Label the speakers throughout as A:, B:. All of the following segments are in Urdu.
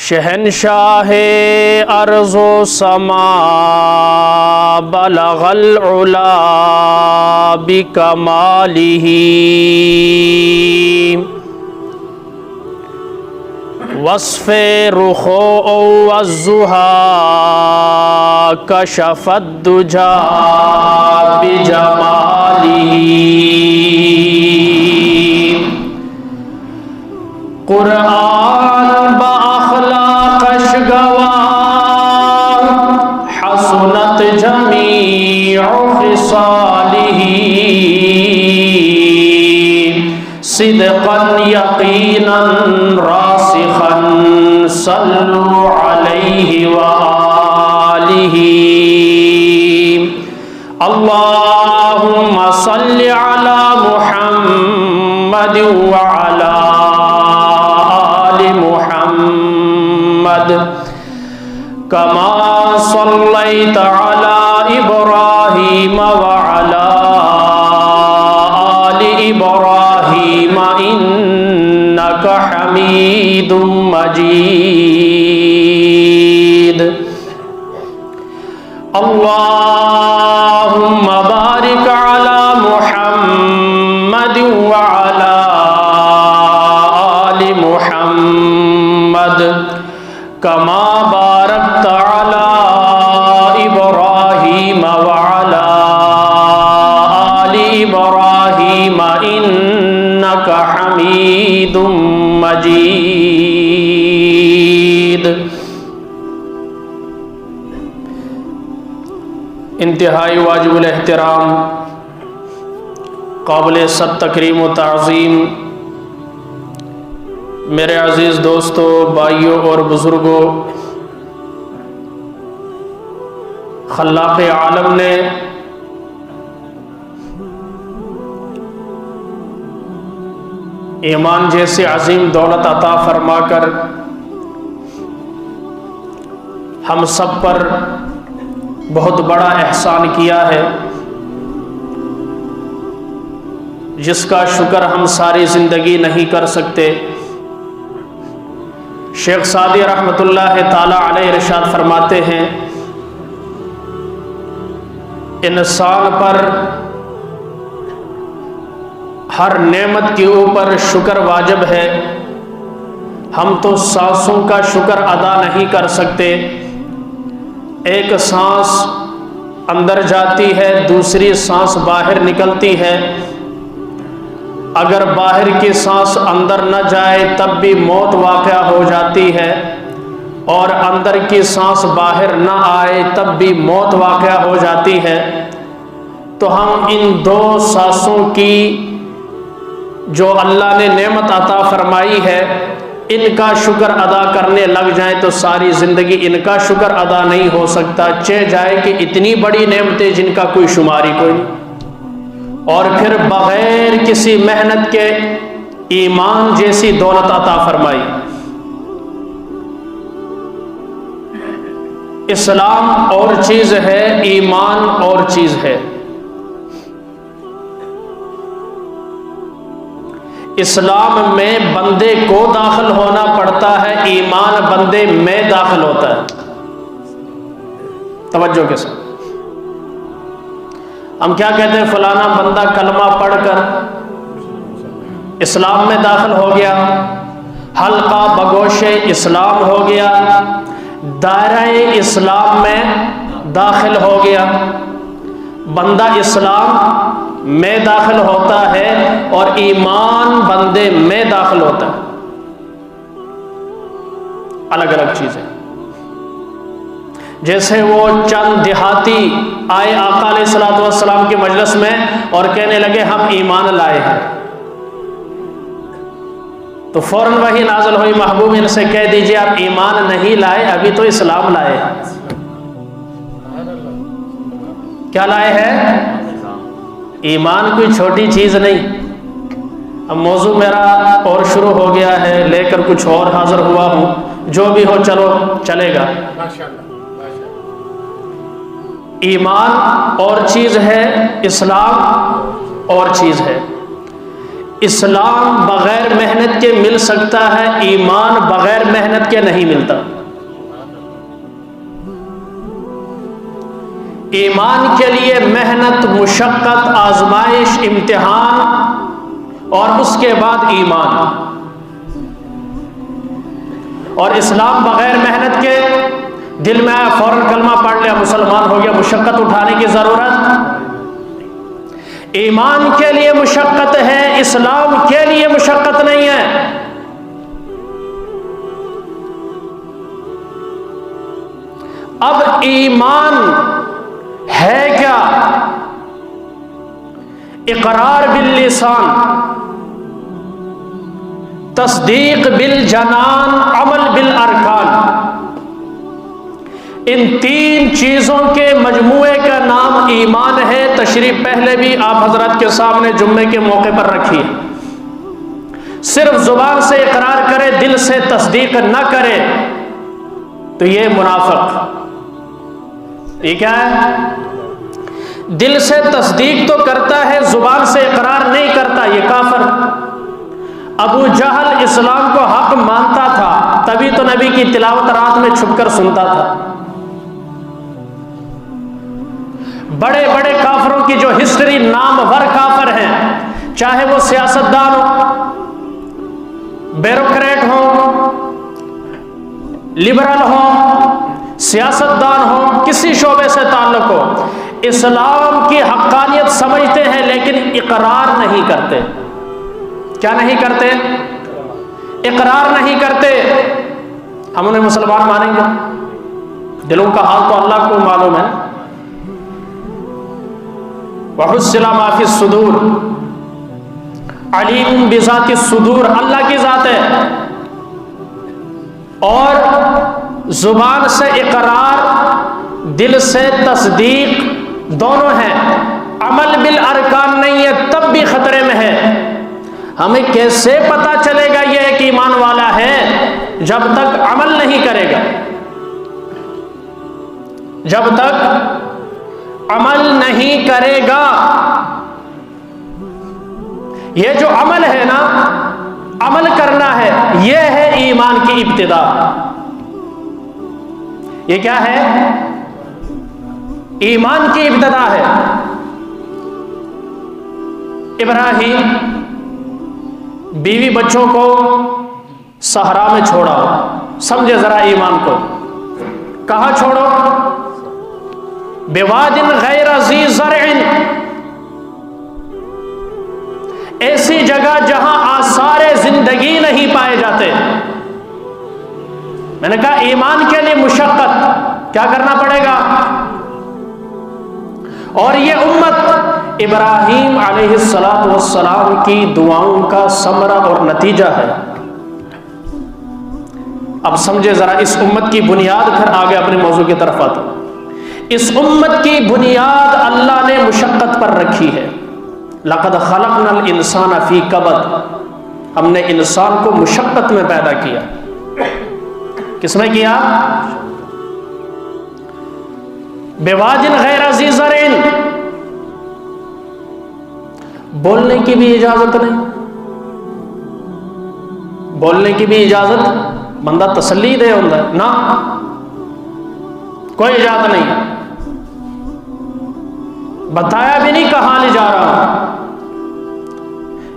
A: شہنشاہ ارض و سما بلغ العلا بکمالہ وصف رخوع والضحى کشف الدجى بجمالہ قرآن باخلاقش گواہ حسنت جمیع خصالہ صدقا یقینا راسخا صلوا علیہ وآلہ اللہم صل علی محمد وعلی محمد کما صلیت علی ابراہیم وعلی آل ابراہیم انک حمید مجید اللہم بارک علی محمد وعلی آل محمد کما بارکت علی ابراہیم وعلی آل ابراہیم انک حمید مجید۔ انتہائی واجب الاحترام، قابل صد تکریم و تعظیم میرے عزیز دوستوں، بھائیوں اور بزرگوں، خلاق عالم نے ایمان جیسے عظیم دولت عطا فرما کر ہم سب پر بہت بڑا احسان کیا ہے، جس کا شکر ہم ساری زندگی نہیں کر سکتے۔ شیخ سعدی رحمۃ اللہ تعالی علیہ ارشاد فرماتے ہیں، انسان پر ہر نعمت کے اوپر شکر واجب ہے۔ ہم تو سانسوں کا شکر ادا نہیں کر سکتے۔ ایک سانس اندر جاتی ہے، دوسری سانس باہر نکلتی ہے۔ اگر باہر کی سانس اندر نہ جائے تب بھی موت واقع ہو جاتی ہے، اور اندر کی سانس باہر نہ آئے تب بھی موت واقع ہو جاتی ہے۔ تو ہم ان دو سانسوں کی جو اللہ نے نعمت عطا فرمائی ہے، ان کا شکر ادا کرنے لگ جائیں تو ساری زندگی ان کا شکر ادا نہیں ہو سکتا، چہ جائے کہ اتنی بڑی نعمتیں جن کا کوئی شماری کوئی نہیں، اور پھر بغیر کسی محنت کے ایمان جیسی دولت عطا فرمائی۔ اسلام اور چیز ہے، ایمان اور چیز ہے۔ اسلام میں بندے کو داخل ہونا پڑتا ہے، ایمان بندے میں داخل ہوتا ہے۔ توجہ کے ساتھ ہم کیا کہتے ہیں، فلانا بندہ کلمہ پڑھ کر اسلام میں داخل ہو گیا، حلقہ بگوش اسلام ہو گیا، دائرہ اسلام میں داخل ہو گیا۔ بندہ اسلام میں داخل ہوتا ہے اور ایمان بندے میں داخل ہوتا ہے، الگ الگ چیزیں۔ جیسے وہ چند دیہاتی آئے آقا علیہ الصلوۃ والسلام کے مجلس میں اور کہنے لگے ہم ایمان لائے ہیں، تو فوراً وحی نازل ہوئی، محبوب ان سے کہہ دیجئے آپ ایمان نہیں لائے، ابھی تو اسلام لائے ہیں۔ کیا لائے ہیں؟ ایمان کوئی چھوٹی چیز نہیں۔ اب موضوع میرا اور شروع ہو گیا ہے، لے کر کچھ اور حاضر ہوا ہوں، جو بھی ہو چلو چلے گا۔ ایمان اور چیز ہے، اسلام اور چیز ہے۔ اسلام بغیر محنت کے مل سکتا ہے، ایمان بغیر محنت کے نہیں ملتا۔ ایمان کے لیے محنت، مشقت، آزمائش، امتحان اور اس کے بعد ایمان۔ اور اسلام بغیر محنت کے دل میں آیا فوراً کلمہ پڑھ لیا مسلمان ہو گیا، مشقت اٹھانے کی ضرورت۔ ایمان کے لیے مشقت ہے، اسلام کے لیے مشقت نہیں ہے۔ اب ایمان ہے کیا؟ اقرار باللسان، تصدیق بالجنان، عمل بالارکان۔ ان تین چیزوں کے مجموعے کا نام ایمان ہے۔ تشریح پہلے بھی آپ حضرات کے سامنے جمعے کے موقع پر رکھی ہے۔ صرف زبان سے اقرار کرے، دل سے تصدیق نہ کرے تو یہ منافق۔ یہ کیا ہے؟ دل سے تصدیق تو کرتا ہے، زبان سے اقرار نہیں کرتا، یہ کافر۔ ابو جہل اسلام کو حق مانتا تھا، تبھی تو نبی کی تلاوت رات میں چھپ کر سنتا تھا۔ بڑے بڑے کافروں کی جو ہسٹری نامور کافر ہیں، چاہے وہ سیاستدان ہو، بیوروکریٹ ہو، لبرل ہو، سیاستدان ہو، کسی شعبے سے تعلق ہو، اسلام کی حقانیت سمجھتے ہیں لیکن اقرار نہیں کرتے۔ کیا نہیں کرتے؟ اقرار نہیں کرتے۔ ہم انہیں مسلمان مانیں گے؟ دلوں کا حال تو اللہ کو معلوم ہے۔ وَحُصِّلَ مَا فِي الصُّدُورِ، علیم بذات الصدور، اللہ کی ذات ہے۔ اور زبان سے اقرار، دل سے تصدیق دونوں ہیں، عمل بالارکان نہیں ہے، تب بھی خطرے میں ہے۔ ہمیں کیسے پتا چلے گا یہ ایک ایمان والا ہے؟ جب تک عمل نہیں کرے گا، جب تک عمل نہیں کرے گا۔ یہ جو عمل ہے نا، عمل کرنا ہے، یہ ہے ایمان کی ابتدا۔ یہ کیا ہے؟ ایمان کی ابتدا ہے۔ ابراہیم بیوی بچوں کو صحرا میں چھوڑا، سمجھے ذرا ایمان کو۔ کہاں چھوڑو؟ بواد غیر ذی زرع، ایسی جگہ جہاں آثار زندگی نہیں پائے جاتے۔ میں نے کہا ایمان کے لیے مشقت کیا کرنا پڑے گا؟ اور یہ امت ابراہیم علیہ السلام کی دعاؤں کا ثمرہ اور نتیجہ ہے۔ اب سمجھے ذرا اس امت کی بنیاد، پھر آگے اپنے موضوع کی طرف آتا ہوں۔ اس امت کی بنیاد اللہ نے مشقت پر رکھی ہے۔ لقد خلقنا الانسان فی کبد، ہم نے انسان کو مشقت میں پیدا کیا۔ کس میں کیا؟ بواد غیر ذی زرع، بولنے کی بھی اجازت نہیں، بولنے کی بھی اجازت بندہ تسلی دے ہوتا ہے نا، کوئی اجازت نہیں، بتایا بھی نہیں کہاں لے جا رہا ہوں،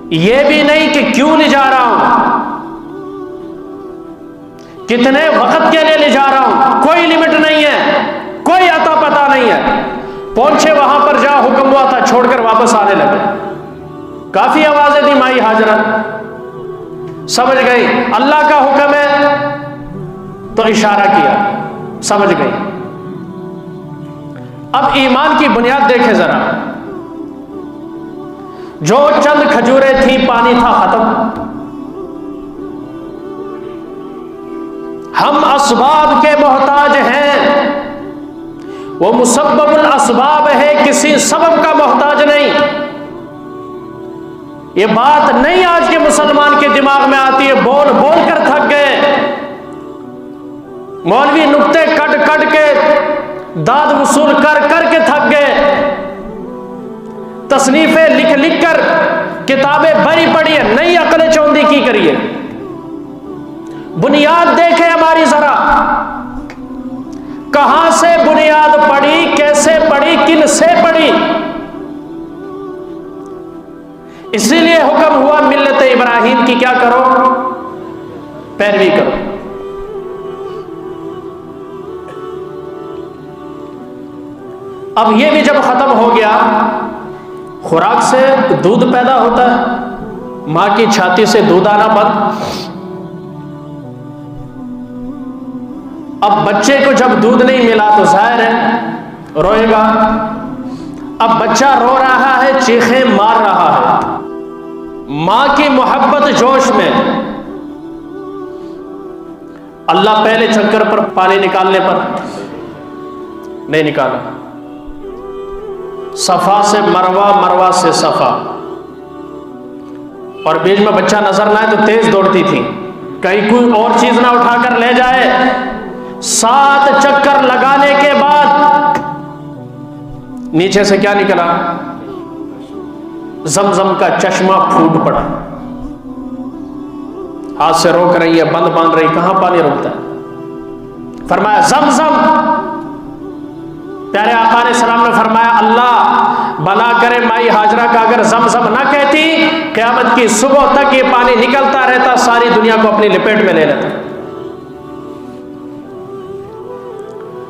A: یہ بھی نہیں کہ کیوں لے جا رہا ہوں، کتنے وقت کے لیے لے جا رہا ہوں، کوئی لمٹ نہیں ہے، کوئی عطا پتہ نہیں ہے۔ پہنچے وہاں پر جا حکم ہوا تھا، چھوڑ کر واپس آنے لگے۔ کافی آوازیں دی مائی حاجرہ، سمجھ گئی اللہ کا حکم ہے تو اشارہ کیا، سمجھ گئی۔ اب ایمان کی بنیاد دیکھیں ذرا، جو چند کھجوریں تھی، پانی تھا ختم۔ ہم اسباب کے محتاج ہیں، وہ مسبب الاسباب ہے، کسی سبب کا محتاج نہیں۔ یہ بات نہیں آج کے مسلمان کے دماغ میں آتی ہے، بول بول کر تھک گئے، مولوی نکتے کٹ کٹ کے، داد وصول کر کر کے تھک گئے، تصنیفیں لکھ لکھ کر کتابیں بری پڑی ہے، نئی عقل چوندی کی کریے. بنیاد دیکھیں ہماری ذرا، کہاں سے بنیاد پڑی، کیسے پڑی، کن سے پڑی. اسی لیے حکم ہوا ملت ابراہیم کی کیا کرو، پیروی کرو. اب یہ بھی جب ختم ہو گیا، خوراک سے دودھ پیدا ہوتا ہے، ماں کی چھاتی سے دودھ آنا بند. اب بچے کو جب دودھ نہیں ملا تو ظاہر ہے روئے گا. اب بچہ رو رہا ہے، چیخیں مار رہا ہے، ماں کی محبت جوش میں اللہ پہلے چکر پر پانی نکالنے پر نہیں نکالا، صفا سے مروہ، مروہ سے صفا. اور بیچ میں بچہ نظر نہ آئے تو تیز دوڑتی تھی، کہیں کوئی اور چیز نہ اٹھا کر لے جائے. 7 چکر لگانے کے بعد نیچے سے کیا نکلا؟ زمزم کا چشمہ پھوٹ پڑا. ہاتھ سے روک رہی ہے، بند باندھ رہی، کہاں پانی روکتا ہے؟ فرمایا زمزم. پیارے آقا علیہ السلام نے فرمایا اللہ بنا کرے مائی ہاجرہ کا اگر زمزم نہ کہتی، قیامت کی صبح تک یہ پانی نکلتا رہتا، ساری دنیا کو اپنی لپیٹ میں لے لیتا.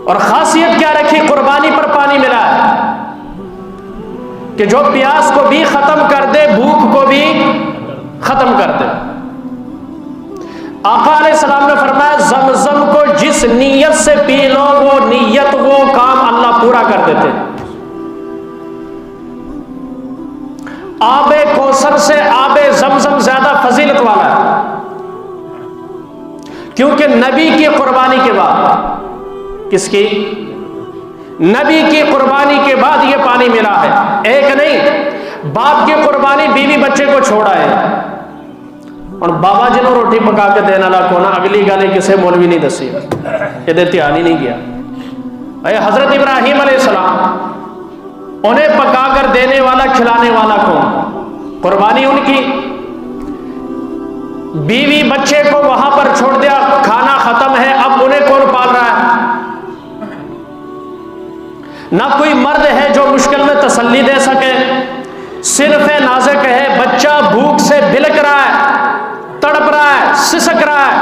A: اور خاصیت کیا رکھی؟ قربانی پر پانی ملا ہے کہ جو پیاس کو بھی ختم کر دے، بھوک کو بھی ختم کر دے. آقا علیہ السلام نے فرمایا زمزم کو جس نیت سے پی لو، وہ نیت، وہ کام اللہ پورا کر دیتے. آب کوثر سے آب زمزم زیادہ فضیلت والا ہے، کیونکہ نبی کی قربانی کے بعد، کس کی؟ نبی کی قربانی کے بعد یہ پانی ملا ہے. ایک نہیں، باپ کی قربانی بیوی بچے کو چھوڑا ہے، اور بابا جی نے روٹی پکا کے دینا لا کونا اگلی گالی کسے مولوی نہیں دسی، یہ دھیان ہی نہیں کیا. اے حضرت ابراہیم علیہ السلام، انہیں پکا کر دینے والا، کھلانے والا کون؟ قربانی ان کی. بیوی بچے کو وہاں پر چھوڑ دیا، کھانا ختم ہے، اب انہیں کون پال رہا ہے؟ نہ کوئی مرد ہے جو مشکل میں تسلی دے سکے. صرف نازک ہے، بچہ بھوک سے بلک رہا ہے، تڑپ رہا ہے، سسک رہا ہے،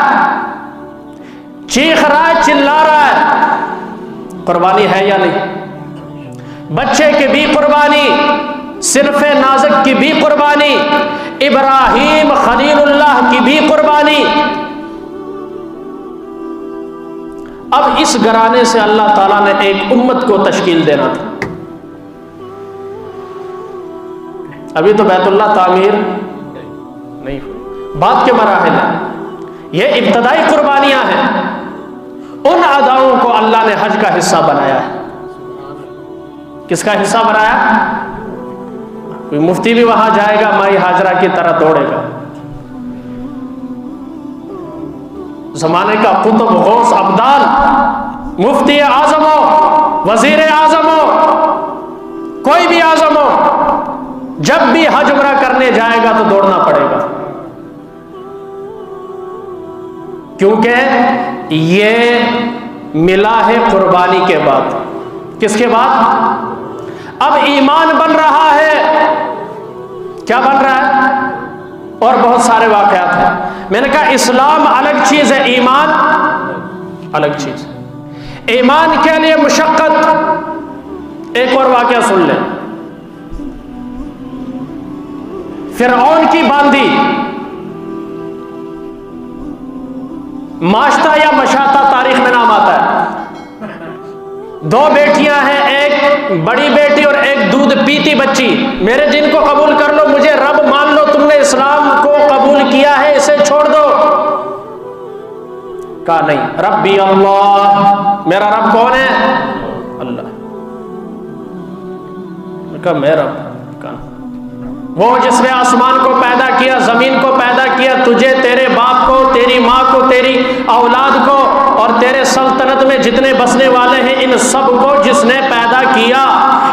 A: چیخ رہا ہے، چلا رہا ہے. قربانی ہے یا نہیں؟ بچے کی بھی قربانی، صرف نازک کی بھی قربانی، ابراہیم خلیل اللہ کی بھی قربانی. اب اس گھرانے سے اللہ تعالیٰ نے ایک امت کو تشکیل دینا تھا. ابھی تو بیت اللہ تعمیر نہیں ہوئی، بعد کے مراحل ہیں. یہ ابتدائی قربانیاں ہیں. ان اداؤں کو اللہ نے حج کا حصہ بنایا ہے. کس کا حصہ بنایا؟ کوئی مفتی بھی وہاں جائے گا مائی ہاجرہ کی طرح دوڑے گا. زمانے کا قطب، غوث، ابدال، مفتی اعظم ہو، وزیر اعظم ہو، کوئی بھی اعظم ہو، جب بھی حج عمرہ کرنے جائے گا تو دوڑنا پڑے گا، کیونکہ یہ ملا ہے قربانی کے بعد. کس کے بعد؟ اب ایمان بن رہا ہے. کیا بن رہا ہے؟ اور بہت سارے واقعات ہیں. میں نے کہا اسلام الگ چیز ہے، ایمان الگ چیز ہے. ایمان کے لیے مشقت. ایک اور واقعہ سن لیں. فرعون کی باندی، ماشطہ یا مشاطہ تاریخ میں نام آتا ہے. 2 بیٹیاں ہیں، ایک بڑی بیٹی اور ایک دودھ پیتی بچی. میرے دین کو قبول کر لو، مجھے رب مان لو، تم نے اسلام کو قبول کیا ہے، اسے چھوڑ دو. کہا نہیں، ربی اللہ، میرا رب کون ہے؟ اللہ. کہا میں رب، کہا وہ جس نے آسمان کو پیدا کیا، زمین کو پیدا کیا، تجھے، تیرے باپ کو، تیری ماں کو، تیری اولاد کو، اور اور تیرے سلطنت میں جتنے بسنے والے ہیں ان سب کو جس نے پیدا کیا،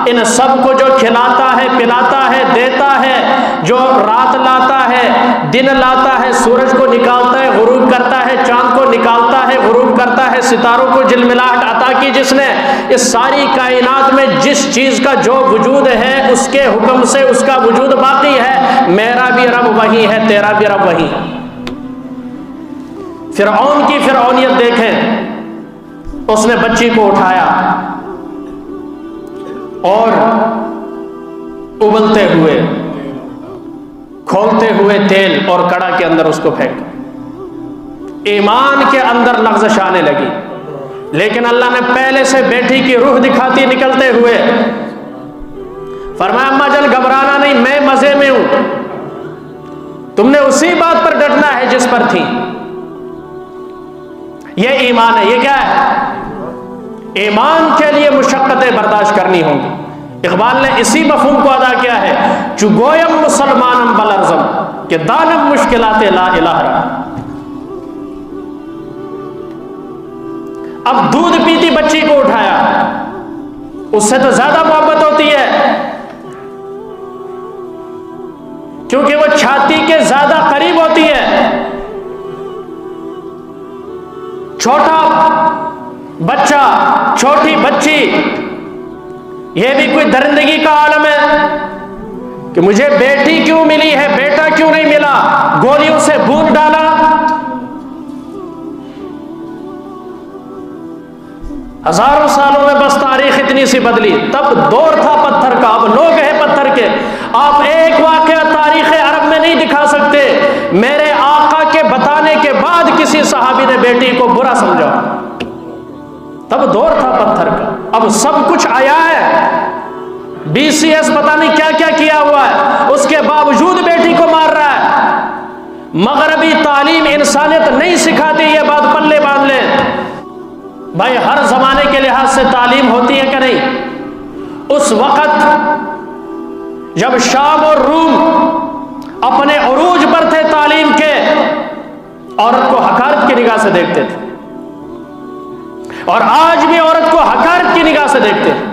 A: ان سب کو جو کھلاتا ہے، پلاتا ہے، دیتا ہے، جو رات لاتا ہے، دن لاتا ہے، سورج کو نکالتا ہے، غروب کرتا ہے، چاند کو نکالتا ہے، غروب کرتا ہے، ستاروں کو جلملاہٹ عطا کی جس نے، اس ساری کائنات میں جس چیز کا جو وجود ہے اس کے حکم سے اس کا وجود باقی ہے۔ میرا بھی رب وہی ہے، تیرا بھی رب وہی ہے۔ فرعون کی فرعونیت دیکھیں، اس نے بچی کو اٹھایا اور ابلتے ہوئے، کھولتے ہوئے تیل اور کڑا کے اندر اس کو پھینکا۔ ایمان کے اندر لغزش آنے لگی، لیکن اللہ نے پہلے سے بیٹی کی روح دکھاتی نکلتے ہوئے فرمایا اماں جان گھبرانا نہیں، میں مزے میں ہوں، تم نے اسی بات پر ڈٹنا ہے جس پر تھی۔ یہ ایمان ہے۔ یہ کیا ہے؟ ایمان کے لیے مشقتیں برداشت کرنی ہوں گی۔ اقبال نے اسی مفہوم کو ادا کیا ہے، چگویم مسلمانم بلرزم کہ دانم مشکلات لا الہ را۔ اب دودھ پیتی بچی کو اٹھایا، اس سے تو زیادہ محبت ہوتی ہے کیونکہ وہ چھاتی کے زیادہ قریب ہوتی ہے۔ چھوٹا بچہ، چھوٹی بچی، یہ بھی کوئی درندگی کا عالم ہے کہ مجھے بیٹی کیوں ملی ہے، بیٹا کیوں نہیں ملا، گولیوں سے بھون ڈالا۔ ہزاروں سالوں میں بس تاریخ اتنی سی بدلی، تب دور تھا پتھر کا، اب لوگ ہیں پتھر کے۔ آپ ایک واقعہ تاریخ عرب میں نہیں دکھا سکتے میرے آقا کے بتانے کے بعد کسی صحابی نے بیٹی کو برا سمجھا۔ تب دور تھا پتھر کا، اب سب کچھ آیا ہے، بی سی ایس پتہ نہیں کیا کیا کیا ہوا ہے، اس کے باوجود بیٹی کو مار رہا ہے۔ مغربی تعلیم انسانیت نہیں سکھاتی، یہ بات پلے باندھ لیں بھائی۔ ہر زمانے کے لحاظ سے تعلیم ہوتی ہے کہ نہیں؟ اس وقت جب شام اور روم اپنے عروج پر تھے تعلیم کے، عورت کو حقارت کی نگاہ سے دیکھتے تھے، اور آج بھی عورت کو حقارت کی نگاہ سے دیکھتے ہیں۔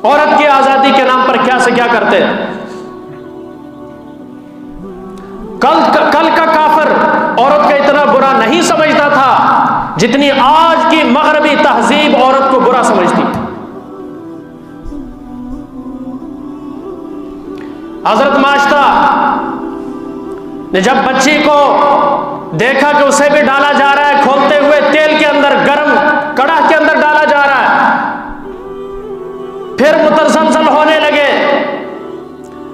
A: عورت کی آزادی کے نام پر کیا سے کیا کرتے ہیں۔ کل کا کافر عورت کا اتنا برا نہیں سمجھتا تھا جتنی آج کی مغربی تہذیب عورت کو برا سمجھتی۔ حضرت ماشطہ نے جب بچی کو دیکھا کہ اسے بھی ڈالا جا رہا ہے، کھولتے ہوئے تیل کے اندر، گرم کڑاہ کے اندر ڈالا جا رہا ہے، پھر متزلزل ہونے لگے،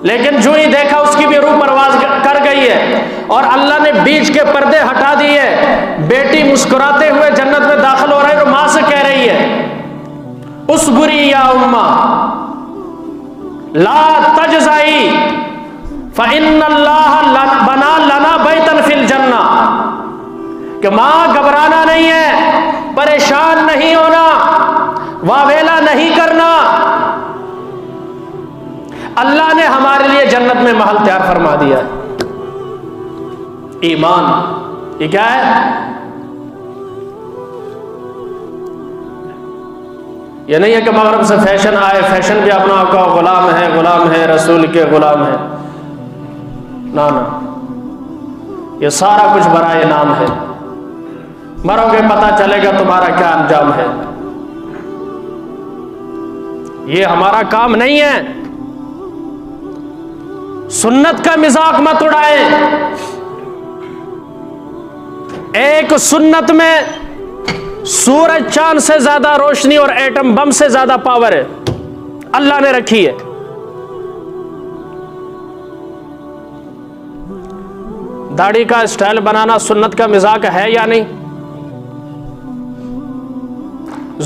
A: لیکن جو ہی دیکھا اس کی بھی روح پرواز کر گئی ہے، اور اللہ نے بیچ کے پردے ہٹا دیے۔ بیٹی مسکراتے ہوئے جنت میں داخل ہو رہی ہے، اور ماں سے کہہ رہی ہے اصبری یا امہ لا تجزعی فإن اللہ بنا لنا بیتا فی الجنہ، کہ ماں گھبرانا نہیں ہے، پریشان نہیں ہونا، واویلا نہیں کرنا، اللہ نے ہمارے لیے جنت میں محل تیار فرما دیا ہے۔ ایمان یہ کیا ہے؟ یہ نہیں ہے کہ مغرب سے فیشن آئے، فیشن بھی اپنا آپ کا غلام ہے، غلام ہے، رسول کے غلام ہے، نا نا، یہ سارا کچھ برائے نام ہے۔ مرو گے پتہ چلے گا تمہارا کیا انجام ہے۔ یہ ہمارا کام نہیں ہے۔ سنت کا مذاق مت اڑائیں۔ ایک سنت میں سورج چاند سے زیادہ روشنی اور ایٹم بم سے زیادہ پاور ہے، اللہ نے رکھی ہے۔ داڑھی کا اسٹائل بنانا سنت کا مذاق ہے یا نہیں؟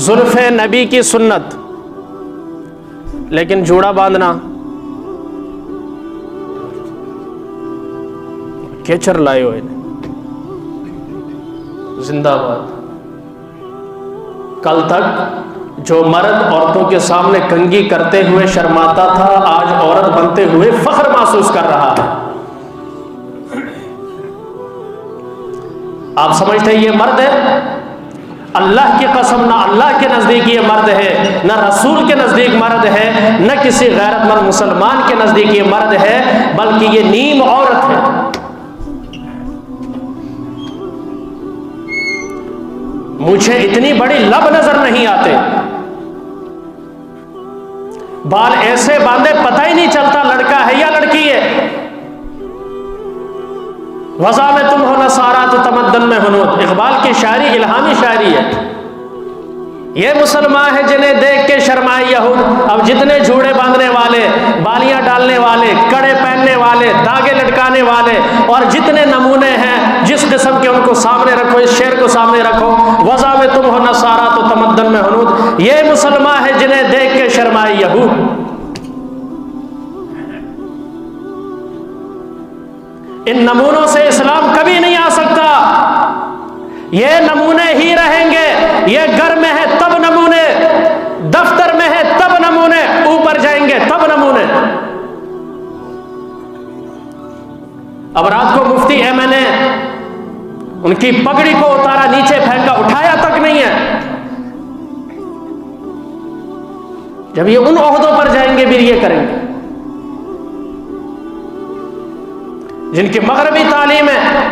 A: زلف نبی کی سنت، لیکن جوڑا باندھنا کیچر لائے ہوئے زندہ باد۔ کل تک جو مرد عورتوں کے سامنے کنگھی کرتے ہوئے شرماتا تھا، آج عورت بنتے ہوئے فخر محسوس کر رہا ہے۔ آپ سمجھتے ہیں یہ مرد ہے؟ اللہ کی قسم نہ اللہ کے نزدیک یہ مرد ہے، نہ رسول کے نزدیک مرد ہے، نہ کسی غیرت مند مسلمان کے نزدیک یہ مرد ہے، بلکہ یہ نیم عورت ہے۔ مجھے اتنی بڑی لب نظر نہیں آتے، بال ایسے باندھے پتہ ہی نہیں چلتا لڑکا ہے یا لڑکی ہے۔ وضع میں تم ہو نصارا تو تمدن میں ہنود، اقبال کی شاعری الہامی شاعری ہے۔ یہ مسلمان ہیں جنہیں دیکھ کے شرمائے یہود، اب جتنے جھوڑے باندھنے والے، بالیاں ڈالنے والے، کڑے پہننے والے، داغے لٹکانے والے، اور جتنے نمونے ہیں جس قسم کے، ان کو سامنے رکھو، اس شعر کو سامنے رکھو، وضع میں تم ہو نصارا تو تمدن میں ہنود، یہ مسلمان ہیں جنہیں دیکھ کے شرمائے یہود۔ ان نمونوں سے اسلام کبھی نہیں آ سکتا، یہ نمونے ہی رہیں گے۔ یہ گھر میں ہے تب نمونے، دفتر میں ہے تب نمونے، اوپر جائیں گے تب نمونے۔ اب رات کو مفتی ہے، میں نے ان کی پگڑی کو اتارا، نیچے پھینکا، اٹھایا تک نہیں ہے۔ جب یہ ان عہدوں پر جائیں گے پھر یہ کریں گے جن کی مغربی تعلیم ہے،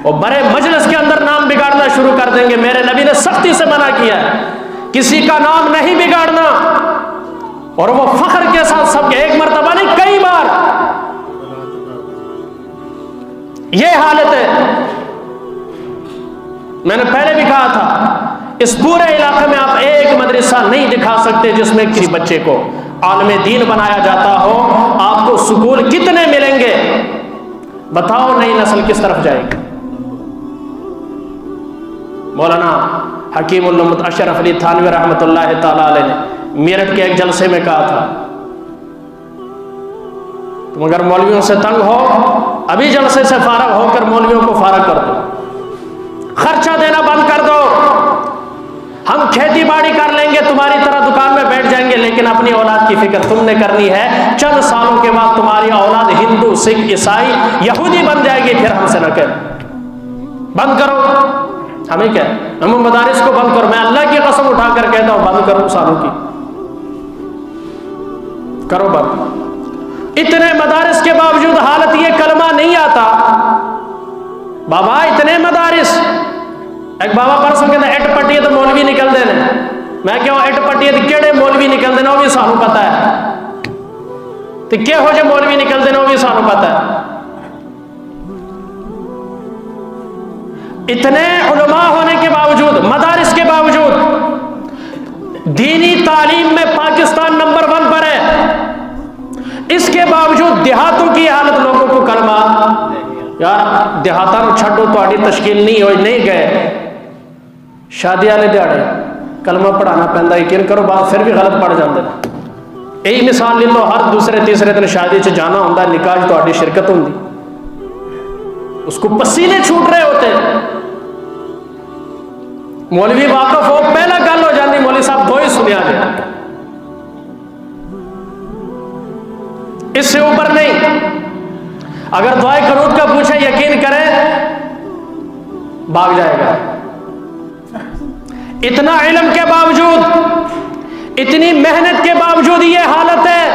A: وہ بڑے مجلس کے اندر نام بگاڑنا شروع کر دیں گے۔ میرے نبی نے سختی سے منع کیا ہے کسی کا نام نہیں بگاڑنا، اور وہ فخر کے ساتھ سب کے، ایک مرتبہ نہیں کئی بار یہ حالت ہے۔ میں نے پہلے بھی کہا تھا اس پورے علاقے میں آپ ایک مدرسہ نہیں دکھا سکتے جس میں کسی بچے کو عالم دین بنایا جاتا ہو۔ آپ کو سکول کتنے ملیں گے؟ بتاؤ نئی نسل کس طرف جائے گی؟ مولانا حکیم الامت اشرف علی تھانوی رحمۃ اللہ تعالی علیہ نے میرٹھ کے ایک جلسے میں کہا تھا، تم اگر مولویوں سے تنگ ہو، ابھی جلسے سے فارغ ہو کر مولویوں کو فارغ کر دو، خرچہ دینا بند کر دو، ہم کھیتی باڑی کر لیں گے، تمہاری طرح دکان میں بیٹھ جائیں گے، لیکن اپنی اولاد کی فکر تم نے کرنی ہے۔ چند سالوں کے بعد تمہاری اولاد ہندو، سکھ، عیسائی، یہودی بن جائے گی، پھر ہم سے نہ کہہ بند کرو۔ ہمیں کیا، ہم مدارس کو بند کرو، میں اللہ کی قسم اٹھا کر کہتا ہوں بند کرو، سالوں کی کرو بند۔ اتنے مدارس کے باوجود حالت یہ کلمہ نہیں آتا۔ بابا اتنے مدارس، ایک بابا پرسوں کہتا ہے اٹ پٹی تو مولوی نکل دینے، میں کہوں اٹ پٹی تو کیڑے مولوی نکل دینا، وہ بھی سانوں پتا ہے تو کیا ہو جو مولوی نکل دینا، وہ بھی سانوں پتا ہے۔ اتنے علماء ہونے کے باوجود، مدارس کے باوجود، دینی تعلیم میں پاکستان نمبر 1 پر ہے، اس کے باوجود دیہاتوں کی حالت، لوگوں کو کلمہ، یار دیہاتوں کو چھڈو، تہاڈی تشکیل نہیں ہوئی، نہیں گئے شادی والے دیہڑے کلمہ پڑھانا پہنتا، یقین کرو بات پھر بھی غلط پڑھ جاتے ہیں۔ یہی مثال لے لو، ہر دوسرے تیسرے دن شادی سے جانا ہوتا ہے، نکاح تہاڈی شرکت ہوتی، اس کو پسینے چھوٹ رہے ہوتے ہیں۔ مولوی واقف ہو، پہلا گل ہو جاتی، مولوی صاحب دو ہی سنیا گیا، اس سے اوپر نہیں۔ اگر دعائے قنوت کا پوچھے، یقین کریں بھاگ جائے گا۔ اتنا علم کے باوجود، اتنی محنت کے باوجود یہ حالت ہے،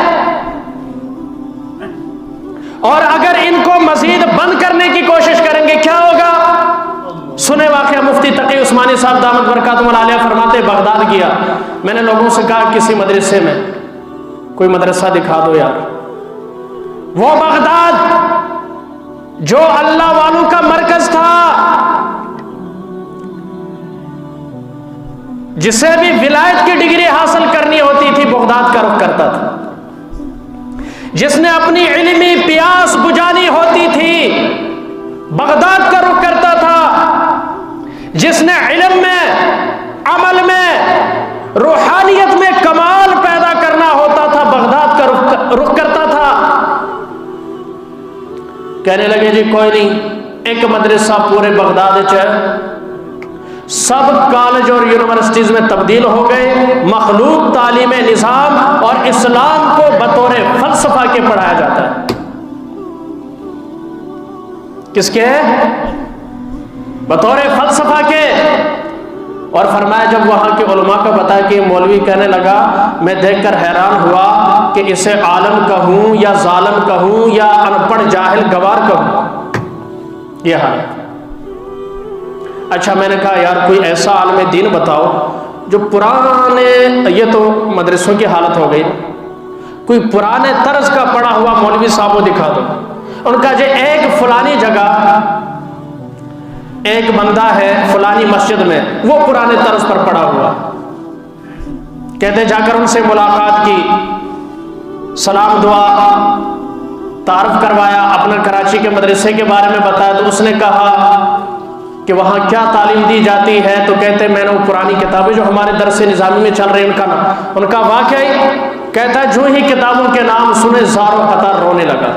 A: اور اگر ان کو مزید بند کرنے کی کوشش کریں گے کیا ہوگا؟ سنے واقعہ مفتی تقی عثمانی صاحب دامت برکاتہم العالیہ فرماتے، بغداد گیا، میں نے لوگوں سے کہا کسی مدرسے میں کوئی مدرسہ دکھا دو یار۔ وہ بغداد جو اللہ والوں کا مرکز تھا، جسے بھی ولایت کی ڈگری حاصل کرنی ہوتی تھی بغداد کا رخ کرتا تھا، جس نے اپنی علمی پیاس بجھانی ہوتی تھی بغداد کا رخ کرتا تھا، جس نے علم میں، عمل میں، روحانیت میں کمال پیدا کرنا ہوتا تھا بغداد کا رخ کرتا تھا۔ کہنے لگے جی کوئی نہیں، ایک مدرسہ پورے بغداد ہے، سب کالج اور یونیورسٹیز میں تبدیل ہو گئے، مخلوق تعلیم نظام اور اسلام کو بطور فلسفہ کے پڑھایا جاتا ہے۔ کس کے؟ بطور فلسفہ کے. اور فرمایا جب وہاں کے علماء کو بتایا کہ مولوی کہنے لگا میں دیکھ کر حیران ہوا کہ اسے عالم کہوں یا ظالم کہوں یا ان پڑھ جاہل گوار کہوں، یہ حال. اچھا میں نے کہا یار کوئی ایسا عالم دین بتاؤ جو پرانے، یہ تو مدرسوں کی حالت ہو گئی، کوئی پرانے طرز کا پڑھا ہوا مولوی صاحب کو دکھا دو. ان کا جو ایک فلانی جگہ ایک بندہ ہے فلانی مسجد میں، وہ پرانے طرز پر پڑا ہوا. کہتے جا کر ان سے ملاقات کی، سلام دعا، تعارف کروایا، اپنا کراچی کے مدرسے کے بارے میں بتایا. تو اس نے کہا کہ وہاں کیا تعلیم دی جاتی ہے؟ تو کہتے میں نے وہ پرانی کتابیں جو ہمارے درس نظامی میں چل رہی ہیں ان کا واقعی. کہتا ہے جو ہی کتابوں کے نام سنے زار و قطار رونے لگا.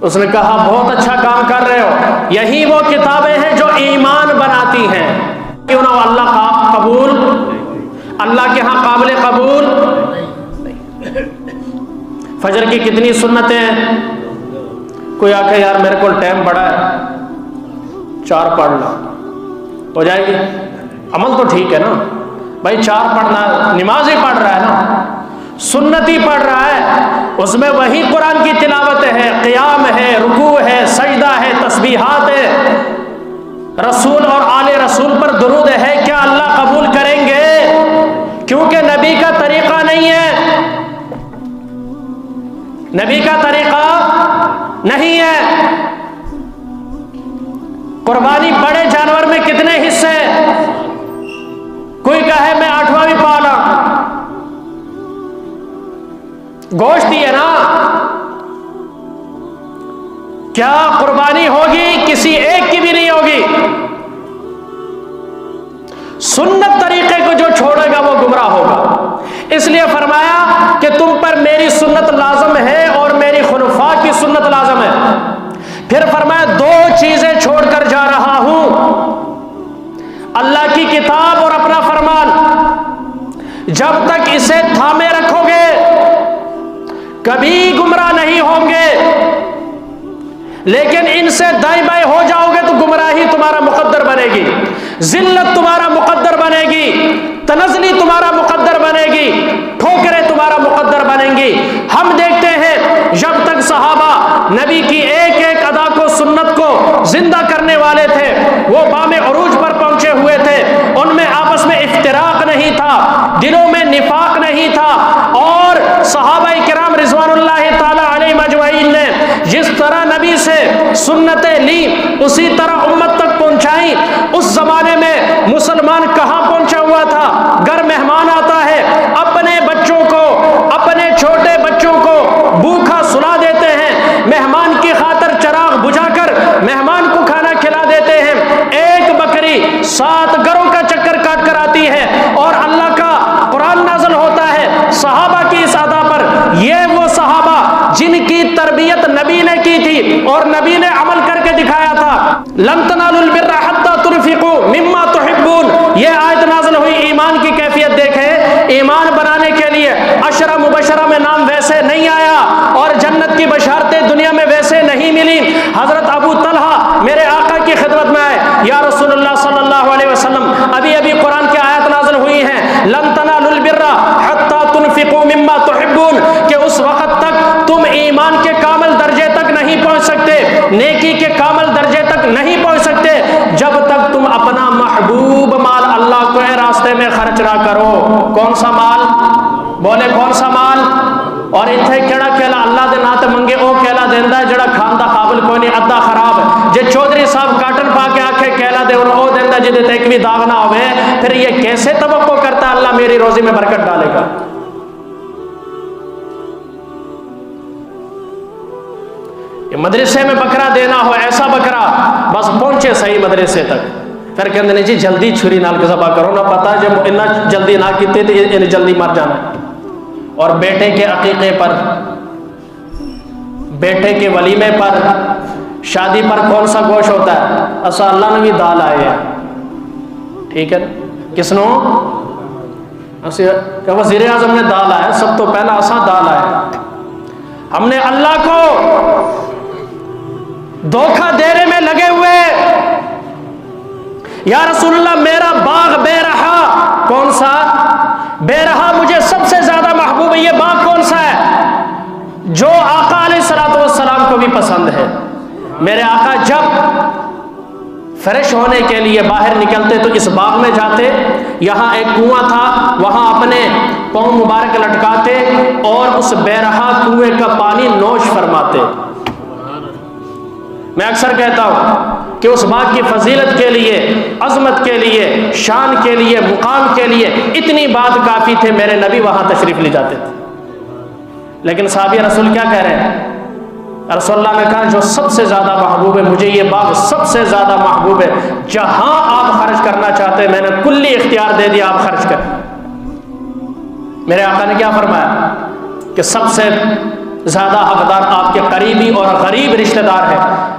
A: اس نے کہا بہت اچھا کام کر رہے ہو، یہی وہ کتابیں ہیں جو ایمان بناتی ہیں. کیوں نہ اللہ کا قبول، اللہ کے ہاں قابل قبول. فجر کی کتنی سنتیں، کوئی آکے یار میرے کو ٹائم بڑا ہے 4 پڑھ لو، ہو جائے گی. عمل تو ٹھیک ہے نا بھائی، 4 پڑھنا، نماز ہی پڑھ رہا ہے نا، سنت ہی پڑھ رہا ہے، اس میں وہی قرآن کی تلاوت ہے، قیام ہے، رکوع ہے، سجدہ ہے، تسبیحات ہے، رسول اور آل رسول پر درود ہے. کیا اللہ قبول کریں گے؟ کیونکہ نبی کا طریقہ نہیں ہے، نبی کا طریقہ نہیں ہے. قربانی بڑے جانور میں کتنے حصے؟ کوئی کہے میں 8واں بھی پالا، گوشت ہی ہے نا. کیا قربانی ہوگی؟ کسی ایک کی بھی نہیں ہوگی. سنت طریقے کو جو چھوڑے گا وہ گمراہ ہوگا. اس لیے فرمایا کہ تم پر میری سنت لازم ہے اور میری خلفاء کی سنت لازم ہے. پھر فرمایا 2 چیزیں چھوڑ کر جا رہا ہوں، اللہ کی کتاب اور اپنا فرمان. جب تک اسے تھامے رکھو گے کبھی گمراہ نہیں ہوں گے، لیکن ان سے دائیں بائیں ہو جاؤ گے تو گمراہی تمہارا مقدر بنے گی، ذلت تمہارا مقدر بنے گی، تنزلی تمہارا مقدر بنے گی، ٹھوکریں تمہارا مقدر بنیں گی. ہم دیکھتے ہیں جب تک صحابہ نبی کی ایک ایک ادا کو، سنت کو زندہ کرنے والے تھے، وہ بام عروج پر پہنچے ہوئے تھے، ان میں آپس میں افتراق نہیں تھا، دلوں میں نفاق نہیں تھا. اور صحابہ کرام رضوان اللہ تعالی علیہ مجمعین نے جس طرح نبی سے سنتیں لی اسی طرح امت تک پہنچائی. اس زمانے میں مسلمان کہاں پہنچا ہوا تھا؟ گھر مہمان آتا ہے، اپنے بچوں کو، اپنے چھوٹے بچوں کو بھوکا سلا دیتے ہیں، مہمان کی خاطر چراغ بجھا کر مہمان کو کھانا کھلا دیتے ہیں. ایک بکری 7 گھروں کا چکر کاٹ کر آتی ہے اور اللہ کا قرآن نازل ہوتا ہے صحابہ کی اس ادا پر. یہ وہ صحابہ جن کی تربیت نبی نے کی تھی اور نبی نے عمل کر کے دکھایا تھا. لن تنالوا البر حتى تنفقوا مما تحبون، یہ آیت نازل ہوئی. ایمان کی کیفیت دیکھیں، ایمان بنانے کے لیے 10 مبشرہ میں نام ویسے نہیں آیا اور جنت کی بشارتیں دنیا میں ویسے نہیں ملی. حضرت ابو طلحہ میرے آقا کی خدمت میں آئے، یا رسول اللہ صلی اللہ علیہ وسلم ابھی ابھی قرآن کی آیت نازل ہوئی ہیں لن تنالوا البر حتى تنفقوا مما تحبون، کہ اس وقت تک تم ایمان کے کامل درجے تک نہیں پہنچ سکتے، نیکی کے کامل درجے تک نہیں پہنچ سکتے جب تک تم اپنا محبوب مال اللہ کے راستے میں خرچ نہ کرو. کون سا مال؟ بولے کون سا مال؟ اور اتنے کیڑا کہلا اللہ دے نات منگے او کہلا دیندا ہے جڑا کھان دا قابل کوئی نہیں، ادھا خراب ہے. جے چودھری صاحب کاٹن پا کے آکھے کہلا دے او دیندا جے تے ایک بھی داغ نہ ہوئے، پھر یہ کیسے توقع کرتا ہے اللہ میری روزی میں برکت ڈالے گا؟ مدرسے میں بکرا دینا ہو، ایسا بکرا بس پہنچے صحیح مدرسے تک، پھر کہتے ہیں جی جلدی چھری نال کے ذبح کرو، نہ پتا جب اتنا جلدی نہ کیتے تو انہیں جلدی مر جانا. اور بیٹے کے عقیقے پر، بیٹے کے ولیمے پر، شادی پر کون سا گوشت ہوتا ہے؟ ایسا اللہ نے بھی دال آئے ہیں، ٹھیک ہے. کس نو؟ وزیر اعظم نے دال آیا، سب تو پہلا ایسا دال آیا. ہم نے اللہ کو دھوکہ دینے میں لگے ہوئے یا رسول اللہ میرا باغ بے رہا. کون سا بے رہا؟ مجھے سب سے زیادہ محبوب ہے یہ باغ کون سا ہے جو آقا علیہ الصلوۃ والسلام کو بھی پسند ہے. میرے آقا جب فریش ہونے کے لیے باہر نکلتے تو اس باغ میں جاتے. یہاں ایک کنواں تھا, وہاں اپنے پاؤں مبارک لٹکاتے اور اس بے رہا کنویں کا پانی نوش فرماتے. میں اکثر کہتا ہوں کہ اس باغ کی فضیلت کے لیے, عظمت کے لیے, شان کے لیے, مقام کے لیے اتنی بات کافی تھے, میرے نبی وہاں تشریف لے جاتے تھے. لیکن صحابی رسول کیا کہہ رہے ہیں؟ رسول اللہ نے کہا جو سب سے زیادہ محبوب ہے, مجھے یہ باغ سب سے زیادہ محبوب ہے, جہاں آپ خرچ کرنا چاہتے ہیں میں نے کلی اختیار دے دیا, آپ خرچ کریں. میرے آقا نے کیا فرمایا کہ سب سے زیادہ حقدار آپ کے قریبی اور غریب رشتہ دار ہے.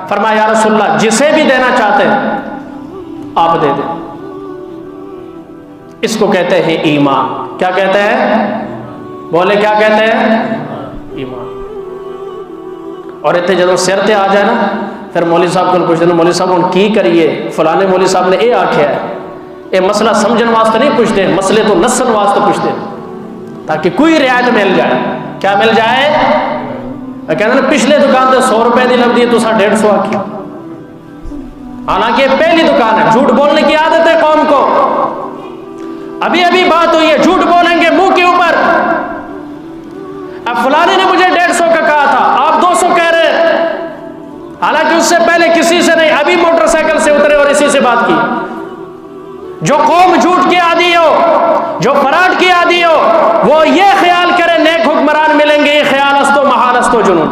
A: فرمایا یا رسول اللہ جسے بھی دینا چاہتے ہیں آپ دے دیں. اس کو کہتے ہیں ایمان. کیا کہتے ہیں؟ بولے کیا کہتے ہیں؟ ایمان. اور اتنے جدوں سر تے آ جائے نا پھر مولوی صاحب کو پوچھتے ہیں مولوی صاحب ہوں کی کریے, فلانے مولوی صاحب نے یہ آکھیا ہے. یہ مسئلہ سمجھن واسطے نہیں پوچھتے, مسئلے تو نسن واسطے پوچھتے تاکہ کوئی رعایت مل جائے. کیا مل جائے؟ کہتے ہیں پچھلے دکان تے 100 روپے دی لگتی ہے تو 150 آکھی. حالانکہ یہ پہلی دکان ہے. جھوٹ بولنے کی عادت ہے قوم کو. ابھی ابھی بات ہوئی ہے, جھوٹ بولیں گے منہ کے اوپر. اب فلانے نے مجھے 150 کا کہا تھا, آپ 200 کہہ رہے ہیں, حالانکہ اس سے پہلے کسی سے نہیں, ابھی موٹر سائیکل سے اترے اور اسی سے بات کی. جو قوم جھوٹ کی عادی ہو, جو فراڈ کی عادی ہو, وہ یہ خیال کرے نیک حکمران ملیں گے, یہ خیال استو محال استو جنون.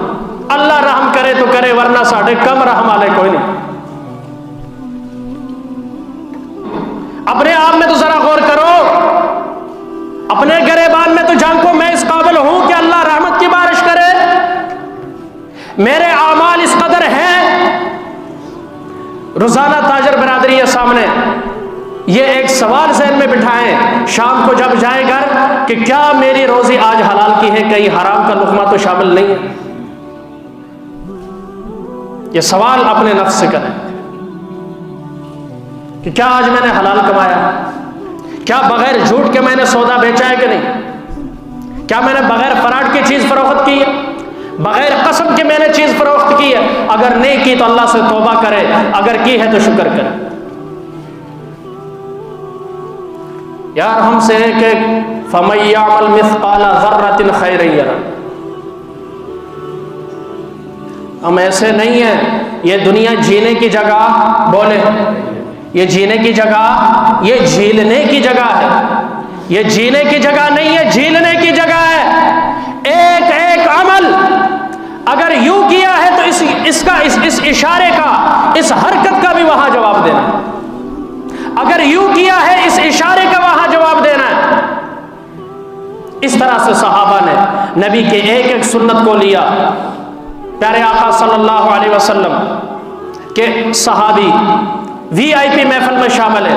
A: اللہ رحم کرے تو کرے ورنہ ساڑھے کم رحم والے کوئی نہیں. اپنے آپ میں تو ذرا غور کرو, اپنے گریبان میں تو جانکو میں اس قابل ہوں کہ اللہ رحمت کی بارش کرے. میرے اعمال اس قدر ہیں. روزانہ تاجر برادری ہے سامنے, یہ ایک سوال ذہن میں بٹھائیں شام کو جب جائے گھر کہ کیا میری روزی آج حلال کی ہے, کہیں حرام کا لقمہ تو شامل نہیں ہے. یہ سوال اپنے نفس سے کریں کہ کیا آج میں نے حلال کمایا, کیا بغیر جھوٹ کے میں نے سودا بیچا ہے کہ نہیں, کیا میں نے بغیر فراڈ کی چیز فروخت کی ہے, بغیر قسم کے میں نے چیز فروخت کی ہے. اگر نہیں کی تو اللہ سے توبہ کرے, اگر کی ہے تو شکر کرے. یار ہم سے ہے کہ فَمَن يَعْمَلْ مِثْقَالَ ذَرَّةٍ خَيْرًا يَرَهُ. ہم ایسے نہیں ہیں. یہ دنیا جینے کی جگہ, بولے یہ جینے کی جگہ, یہ جھیلنے کی جگہ ہے. یہ جینے کی جگہ نہیں ہے, جھیلنے کی جگہ ہے. ایک ایک عمل اگر یوں کیا ہے تو اس اشارے کا, اس حرکت کا بھی وہاں جواب دینا. اگر یوں کیا ہے اس اشارے کا وہاں جواب دینا ہے. اس طرح سے صحابہ نے نبی کے ایک ایک سنت کو لیا. پیارے آقا صلی اللہ علیہ وسلم کے صحابی وی آئی پی محفل میں شامل ہے,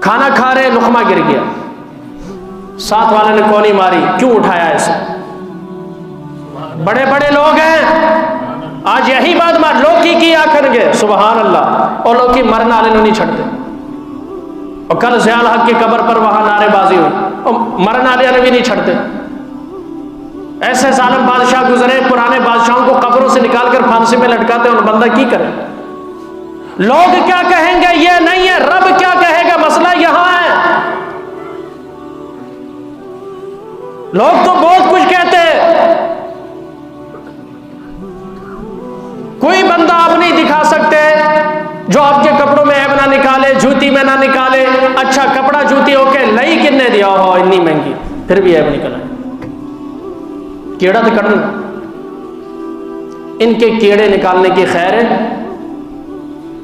A: کھانا کھا رہے, لقمہ گر گیا, ساتھ والے نے کونی ماری, کیوں اٹھایا اسے؟ بڑے بڑے لوگ ہیں آج یہی بات مار لوکی کی آکھن گے سبحان اللہ, اور لوکی مرن والے نہیں چھڑتے. اور کل ضیاء الحق کی قبر پر وہاں نعرے بازی ہوئی, اور مرن والے بھی نہیں چھڑتے. ایسے ظالم بادشاہ گزرے, پرانے بادشاہوں کو قبروں سے نکال کر پھانسی میں لٹکاتے, اور بندہ کی کرے. لوگ کیا کہیں گے یہ نہیں ہے, رب کیا کہے گا, مسئلہ یہاں ہے. لوگ تو بہت کچھ کہتے ہیں, کوئی بندہ آپ نہیں دکھا سکتے جو آپ کے کپڑوں میں عیب نہ نکالے, جوتی میں نہ نکالے. اچھا کپڑا جوتی ہو کے لئی کنے دیا ہو اتنی مہنگی, پھر بھی عیب نکلا. کیڑا تو کٹنا, ان کے کیڑے نکالنے کی خیر ہے.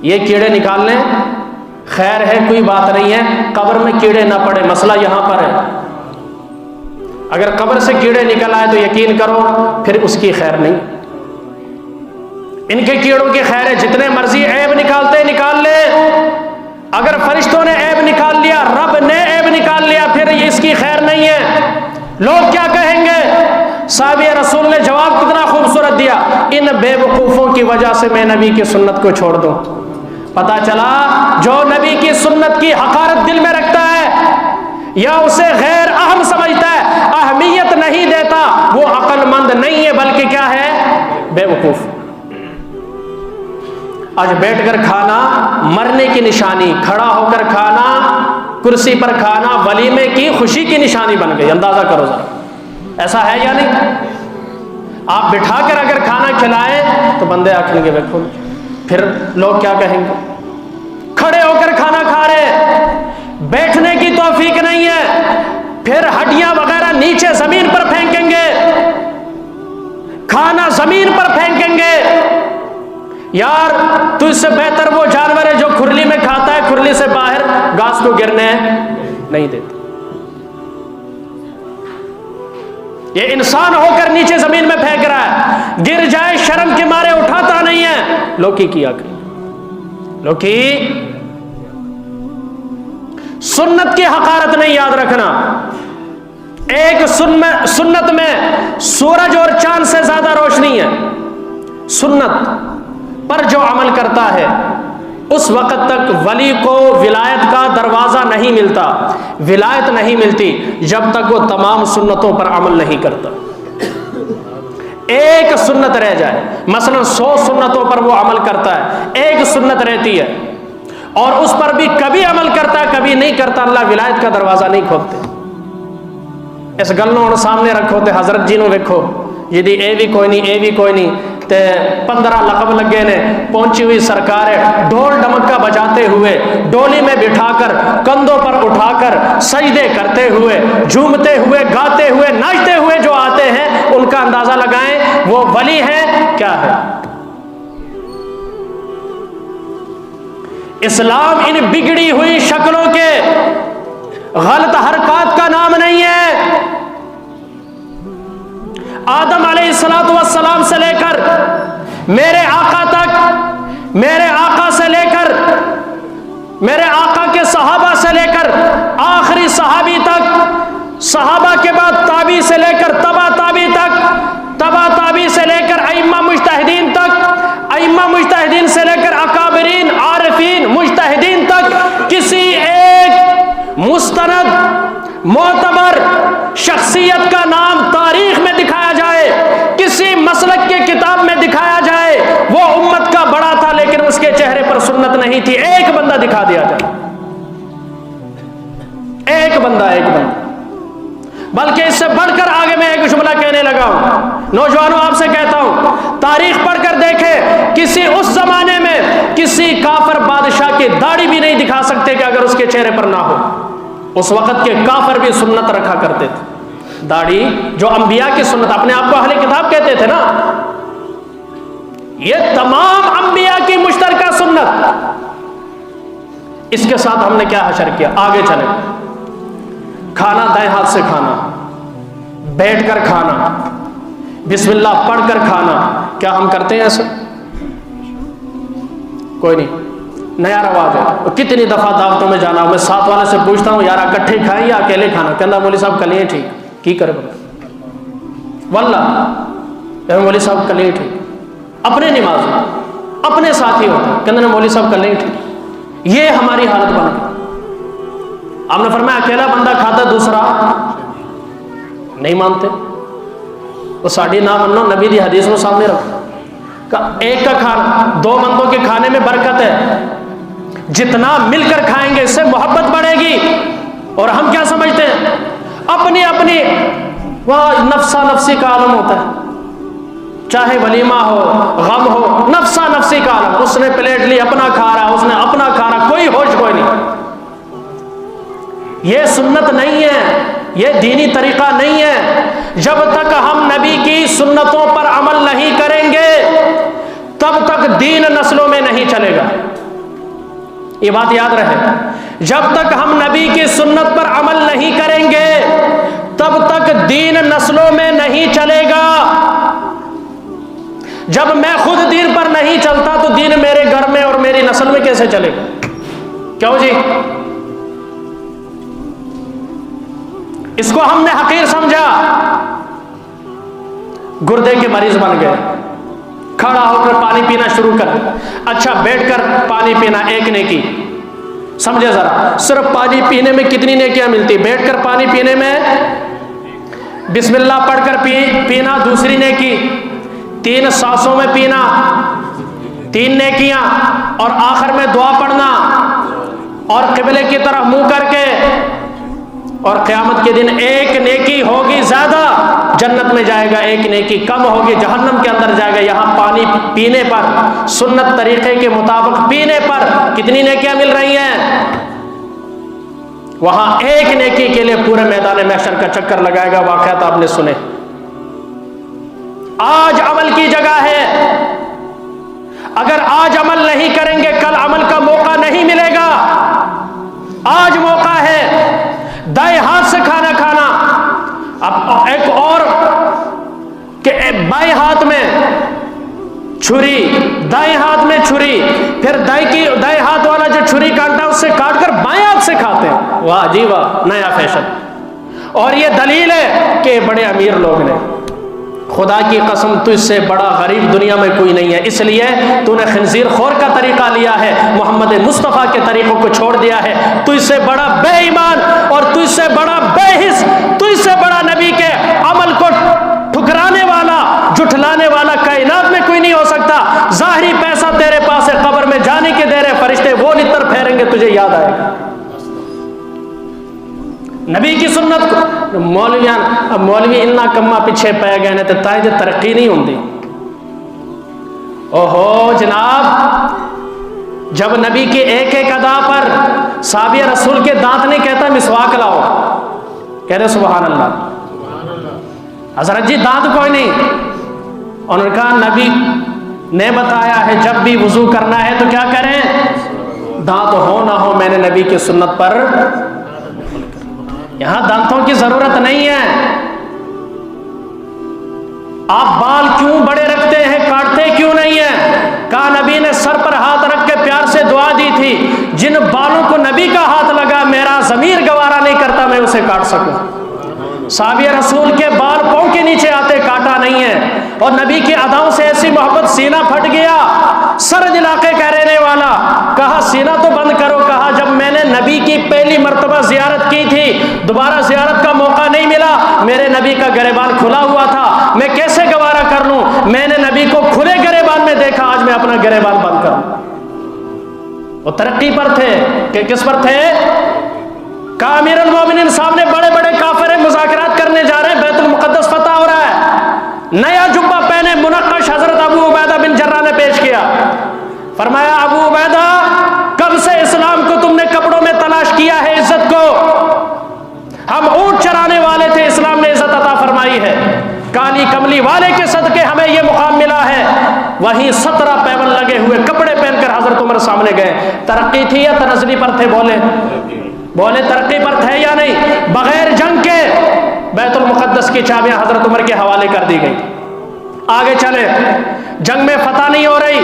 A: یہ کیڑے نکالنے خیر ہے, کوئی بات نہیں ہے. قبر میں کیڑے نہ پڑے, مسئلہ یہاں پر ہے. اگر قبر سے کیڑے نکل آئے تو یقین کرو پھر اس کی خیر نہیں. ان کے کیڑوں کی خیر ہے, جتنے مرضی عیب نکالتے نکال لے. اگر فرشتوں نے عیب نکال لیا, رب نے عیب نکال لیا, پھر اس کی خیر نہیں ہے. لوگ کیا کہیں گے؟ صحابی رسول نے جواب کتنا خوبصورت دیا, ان بے وقوفوں کی وجہ سے میں نبی کی سنت کو چھوڑ دوں. پتا چلا جو نبی کی سنت کی حقارت دل میں رکھتا ہے یا اسے غیر اہم سمجھتا ہے، اہمیت نہیں دیتا، وہ عقل مند نہیں ہے بلکہ کیا ہے؟ بے وقوف۔ آج بیٹھ کر کھانا مرنے کی نشانی، کھڑا ہو کر کھانا، کرسی پر کھانا ولیمے کی خوشی کی نشانی بن گئی۔ اندازہ کرو ذرا، ایسا ہے یا نہیں؟ آپ بٹھا کر اگر کھانا کھلائیں تو بندے آکھیں گے دیکھو، پھر لوگ کیا کہیں گے؟ کھڑے ہو کر کھانا کھا رہے، بیٹھنے کی توفیق نہیں ہے، پھر ہڈیاں وغیرہ نیچے زمین پر پھینکیں گے، کھانا زمین پر پھینکیں گے۔ یار تو اس سے بہتر وہ جانور ہے جو کھرلی میں کھاتا ہے، کھرلی سے باہر گھاس کو گرنے نہیں دیتا۔ یہ انسان ہو کر نیچے زمین میں پھینک رہا ہے، گر جائے شرم کے مارے اٹھاتا نہیں ہے۔ لوکی کیا کریں، لوکی سنت کی حقارت نہیں یاد رکھنا۔ ایک سنت میں سورج اور چاند سے زیادہ روشنی ہے۔ سنت پر جو عمل کرتا ہے اس وقت تک ولی کو ولایت کا دروازہ نہیں ملتا، ولایت نہیں ملتی جب تک وہ تمام سنتوں پر عمل نہیں کرتا۔ ایک سنت رہ جائے، مثلا 100 سنتوں پر وہ عمل کرتا ہے، ایک سنت رہتی ہے اور اس پر بھی کبھی عمل کرتا ہے کبھی نہیں کرتا، اللہ ولایت کا دروازہ نہیں کھولتے۔ اس گل نوں سامنے رکھو تے حضرت جی نوں ویکھو، جی اے بھی کوئی نہیں، اے بھی کوئی نہیں، تے 15 لقب لگے نے، پہنچی ہوئی سرکار ہے، ڈھول ڈمکا بجاتے ہوئے، ڈولی میں بٹھا کر، کندھوں پر اٹھا کر، سجدے کرتے ہوئے، جھومتے ہوئے، گاتے ہوئے، ناچتے ہوئے جو آتے ہیں ان کا اندازہ لگائیں وہ ولی ہیں کیا ہے؟ اسلام ان بگڑی ہوئی شکلوں کے غلط حرکات کا نام نہیں ہے۔ آدم علیہ السلام سے لے کر میرے آقا تک، میرے آقا سے لے کر میرے آقا کے صحابہ سے لے کر آخری صحابی تک، صحابہ کے بعد تابعی سے لے کر تبع تابعی تک، تبع تابعی سے لے کر ائمہ مجتہدین تک، ائمہ مجتہدین سے لے کر اکابرین عارفین مجتہدین تک، کسی ایک مستند معتبر شخصیت کا نام تاریخ میں دکھایا جائے، کسی مسلک کے کتاب میں دکھایا جائے وہ امت کا بڑا تھا لیکن اس کے چہرے پر سنت نہیں تھی، ایک بندہ دکھا دیا جائے، ایک بندہ۔ بلکہ اس سے بڑھ کر آگے میں ایک جملہ کہنے لگا ہوں، نوجوانوں آپ سے کہتا ہوں، تاریخ پڑھ کر دیکھیں، کسی اس زمانے میں کسی کافر بادشاہ کی داڑھی بھی نہیں دکھا سکتے کہ اگر اس کے چہرے پر نہ ہو۔ اس وقت کے کافر بھی سنت رکھا کرتے تھے، داڑھی جو انبیاء کی سنت، اپنے آپ کو اہل کتاب کہتے تھے نا، یہ تمام انبیاء کی مشترکہ سنت۔ اس کے ساتھ ہم نے کیا حشر کیا؟ آگے چلیں، کھانا دائیں ہاتھ سے کھانا، بیٹھ کر کھانا، بسم اللہ پڑھ کر کھانا، کیا ہم کرتے ہیں ایسا؟ کوئی نہیں، نیا رواج ہے۔ کتنی دفعہ دعوتوں میں جانا، میں ساتھ والے سے پوچھتا ہوں یار اکٹھے کھائیں یا اکیلے کھانا، کہنا مولوی صاحب کلیے ٹھیک، کی کرے بندہ، واللہ مولوی صاحب کلیے ٹھیک، اپنے نماز اپنے ساتھی ہوتے ہیں، کہنا مولوی صاحب کلیے ٹھیک۔ یہ ہماری حالت بن گئی۔ آپ نے فرمایا اکیلا بندہ کھاتا دوسرا نہیں مانتے، وہ ساڑھی نہ منو، نبی دی حدیث کو سامنے رکھو، ایک کا کھانا، 2 بندوں کے کھانے میں برکت ہے، جتنا مل کر کھائیں گے اس سے محبت بڑھے گی۔ اور ہم کیا سمجھتے ہیں؟ اپنی اپنی وہ نفسا نفسی کا عالم ہوتا ہے، چاہے ولیمہ ہو غم ہو، نفسا نفسی کا عالم، اس نے پلیٹ لی اپنا کھا رہا، اس نے اپنا کھا رہا، کوئی ہوش کوئی نہیں۔ یہ سنت نہیں ہے، یہ دینی طریقہ نہیں ہے۔ جب تک ہم نبی کی سنتوں پر عمل نہیں کریں گے تب تک دین نسلوں میں نہیں چلے گا، یہ بات یاد رہے۔ جب تک ہم نبی کی سنت پر عمل نہیں کریں گے تب تک دین نسلوں میں نہیں چلے گا۔ جب میں خود دین پر نہیں چلتا تو دین میرے گھر میں اور میری نسل میں کیسے چلے گا؟ کیوں جی؟ اس کو ہم نے حقیر سمجھا، گردے کے مریض بن گئے، کھڑا ہو کر پانی پینا شروع کر. اچھا بیٹھ کر پانی پینا ایک نیکی. سمجھے ذرا, صرف پانی پینے میں کتنی نیکیاں ملتی. بیٹھ کر پانی پینے میں بسم اللہ پڑھ کر پینا دوسری نیکی, 3 سانسوں میں پینا 3 نیکیاں, اور آخر میں دعا پڑھنا اور قبلے کی طرف منہ کر کے. اور قیامت کے دن ایک نیکی ہوگی زیادہ جنت میں جائے گا, ایک نیکی کم ہوگی جہنم کے اندر جائے گا. یہاں پانی پینے پر سنت طریقے کے مطابق پینے پر کتنی نیکیاں مل رہی ہیں, وہاں ایک نیکی کے لیے پورے میدان محشر کا چکر لگائے گا. واقعات آپ نے سنے. آج عمل کی جگہ ہے, اگر آج عمل نہیں کریں گے کل عمل کا موقع نہیں ملے گا. آج موقع ہے دائیں ہاتھ سے کھانا کھانا. اب ایک اور کہ بائیں ہاتھ میں چھری, دائیں ہاتھ میں چھری, پھر دائیں ہاتھ والا جو چھری کاٹتا ہے اس سے کاٹ کر بائیں ہاتھ سے کھاتے ہیں. واہ جی واہ, نیا فیشن. اور یہ دلیل ہے کہ بڑے امیر لوگ نے. خدا کی قسم تجھ سے بڑا غریب دنیا میں کوئی نہیں ہے, اس لیے تو نے خنزیر خور کا طریقہ لیا ہے, محمد مصطفیٰ کے طریقوں کو چھوڑ دیا ہے. تجھ سے بڑا بے ایمان اور تجھ سے بڑا بے حس, تجھ سے بڑا نبی کے عمل کو ٹھکرانے والا جھٹلانے والا کائنات میں کوئی نہیں ہو سکتا. ظاہری پیسہ تیرے پاس ہے, قبر میں جانے کے دے رہے فرشتے وہ نتر پھیریں گے, تجھے یاد آئے گا نبی کی سنت کو. مولوی اتنا کما پیچھے پہ گئے نے تو تائیں ترقی نہیں ہوندی. اوہو جناب, جب نبی کی ایک ایک ادا پر صحابی رسول کے دانت نہیں کہتا مسواک لاؤ, کہہ رہے سبحان اللہ. حضرت جی دانت کوئی نہیں. انہوں نے کہا نبی نے بتایا ہے جب بھی وضو کرنا ہے تو کیا کریں, دانت ہو نہ ہو میں نے نبی کی سنت پر. یہاں دانتوں کی ضرورت نہیں ہے. آپ بال کیوں بڑے رکھتے ہیں, کاٹتے کیوں نہیں ہیں؟ کہا نبی نے سر پر ہاتھ رکھ کے پیار سے دعا دی تھی, جن بالوں کو نبی کا ہاتھ لگا میرا ضمیر گوارا نہیں کرتا میں اسے کاٹ سکوں. صحابی رسول کے بال پاؤں کے نیچے آتے, کاٹا نہیں ہے. اور نبی کی اداؤں سے ایسی محبت سینہ پھٹ گیا. سرد علاقے کا رہنے والا, کہا سینہ تو بند کرو. کہا جب میں نے نبی کی پہلی مرتبہ زیارت کی تھی, دوبارہ زیارت کا موقع نہیں ملا, میرے نبی کا گریبان کھلا ہوا تھا, میں کیسے گوارا کر لوں. میں نے نبی کو کھلے گریبان میں دیکھا, آج میں اپنا گریبان بند کروں. وہ ترقی پر تھے کہ کس پر تھے؟ کہا امیر المومنین سامنے بڑے بڑے کافر مذاکرات کرنے جا رہے ہیں, بیت المقدس فتح ہو رہا ہے. نیا جبہ پہنے منقش حضرت ابو عبیدہ بن جراح نے پیش کیا. فرمایا ابو عبیدہ کب سے اسلام کو تم نے کپڑوں میں تلاش کیا ہے عزت کو؟ ہم اونٹ چرانے والے تھے, اسلام نے عزت عطا فرمائی ہے. کالی کملی والے کے صدقے ہمیں یہ مقام ملا ہے. وہیں 17 پیون لگے ہوئے کپڑے پہن کر حضرت عمر سامنے گئے. ترقی تھی یا تنزلی پر تھے؟ بولے ترقی پر تھے یا نہیں؟ بغیر جنگ کے بیت المقدس کی چابیاں حضرت عمر کے حوالے کر دی گئی. آگے چلے, جنگ میں فتح نہیں ہو رہی,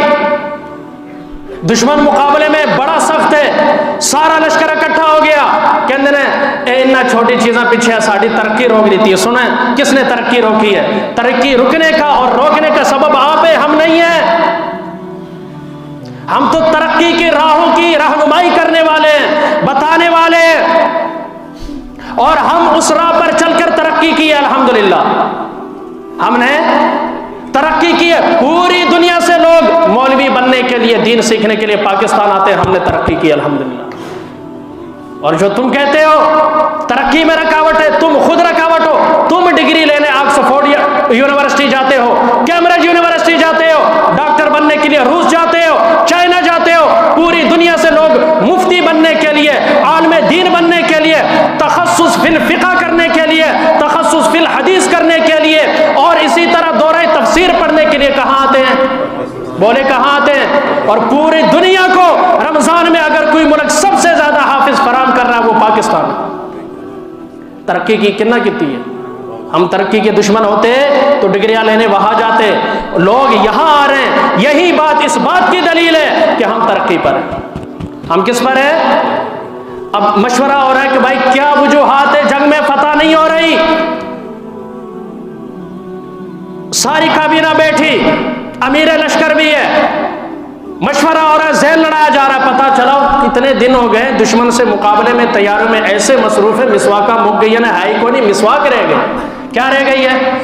A: دشمن مقابلے میں بڑا سخت ہے, سارا لشکر اکٹھا ہو گیا. کہندے نے اے انہاں چھوٹی چیزاں پیچھے ساڑی ترقی روک دیتی ہے. سنیں کس نے ترقی روکی ہے؟ ترقی رکنے کا اور روکنے کا سبب آپ ہیں, ہم نہیں ہیں. ہم تو ترقی کی راہوں کی رہنمائی کرنے والے ہیں, بتانے والے ہیں, اور ہم اس راہ پر چل کر ترقی کی ہے. الحمدللہ ہم نے ترقی کی ہے. پوری دنیا سے لوگ مولوی بننے کے لیے, دین سیکھنے کے لیے پاکستان آتے ہیں. ہم نے ترقی کی الحمدللہ. اور جو تم کہتے ہو ترقی میں رکاوٹ ہے, تم خود رکاوٹ ہو. تم ڈگری لینے آکسفورڈ یونیورسٹی جاتے ہو, کیمبرج یونیورسٹی جاتے ہو, ڈاکٹر بننے کے لیے روس جاتے ہو, چائنا جاتے ہو. پوری دنیا سے لوگ مفتی بننے کے لیے, عالم دین بننے کے لیے, تخصص فی الفقہ کرنے کے لیے, تخصص فی الحدیث کرنے کے لیے, اور اسی طرح دورہ تفسیر پڑھنے کے لیے کہاں آتے ہیں؟ بولے کہاں آتے ہیں؟ اور پوری دنیا کو رمضان میں اگر کوئی ملک سب سے زیادہ حافظ فراہم کر رہا ہے وہ پاکستان. ترقی کی کتنا کتنی ہے. ہم ترقی کے دشمن ہوتے تو ڈگریاں لینے وہاں جاتے, لوگ یہاں آ رہے ہیں. یہی بات اس بات کی دلیل ہے کہ ہم ترقی پر ہیں. ہم کس پر ہیں؟ اب مشورہ ہو رہا ہے کہ بھائی کیا وجوہات ہے جنگ میں فتح نہیں ہو رہی. ساری کابینہ بیٹھی, امیر لشکر بھی ہے، مشورہ ہو رہا ہے، ذہن لڑایا جا رہا ہے، پتہ چلا کتنے دن ہو گئے دشمن سے مقابلے میں تیاروں میں ایسے مصروف ہے، مسواک کا مک گئی ہے نا، ہائی کو نہیں، مسواک رہ گئی. کیا رہ گئی ہے؟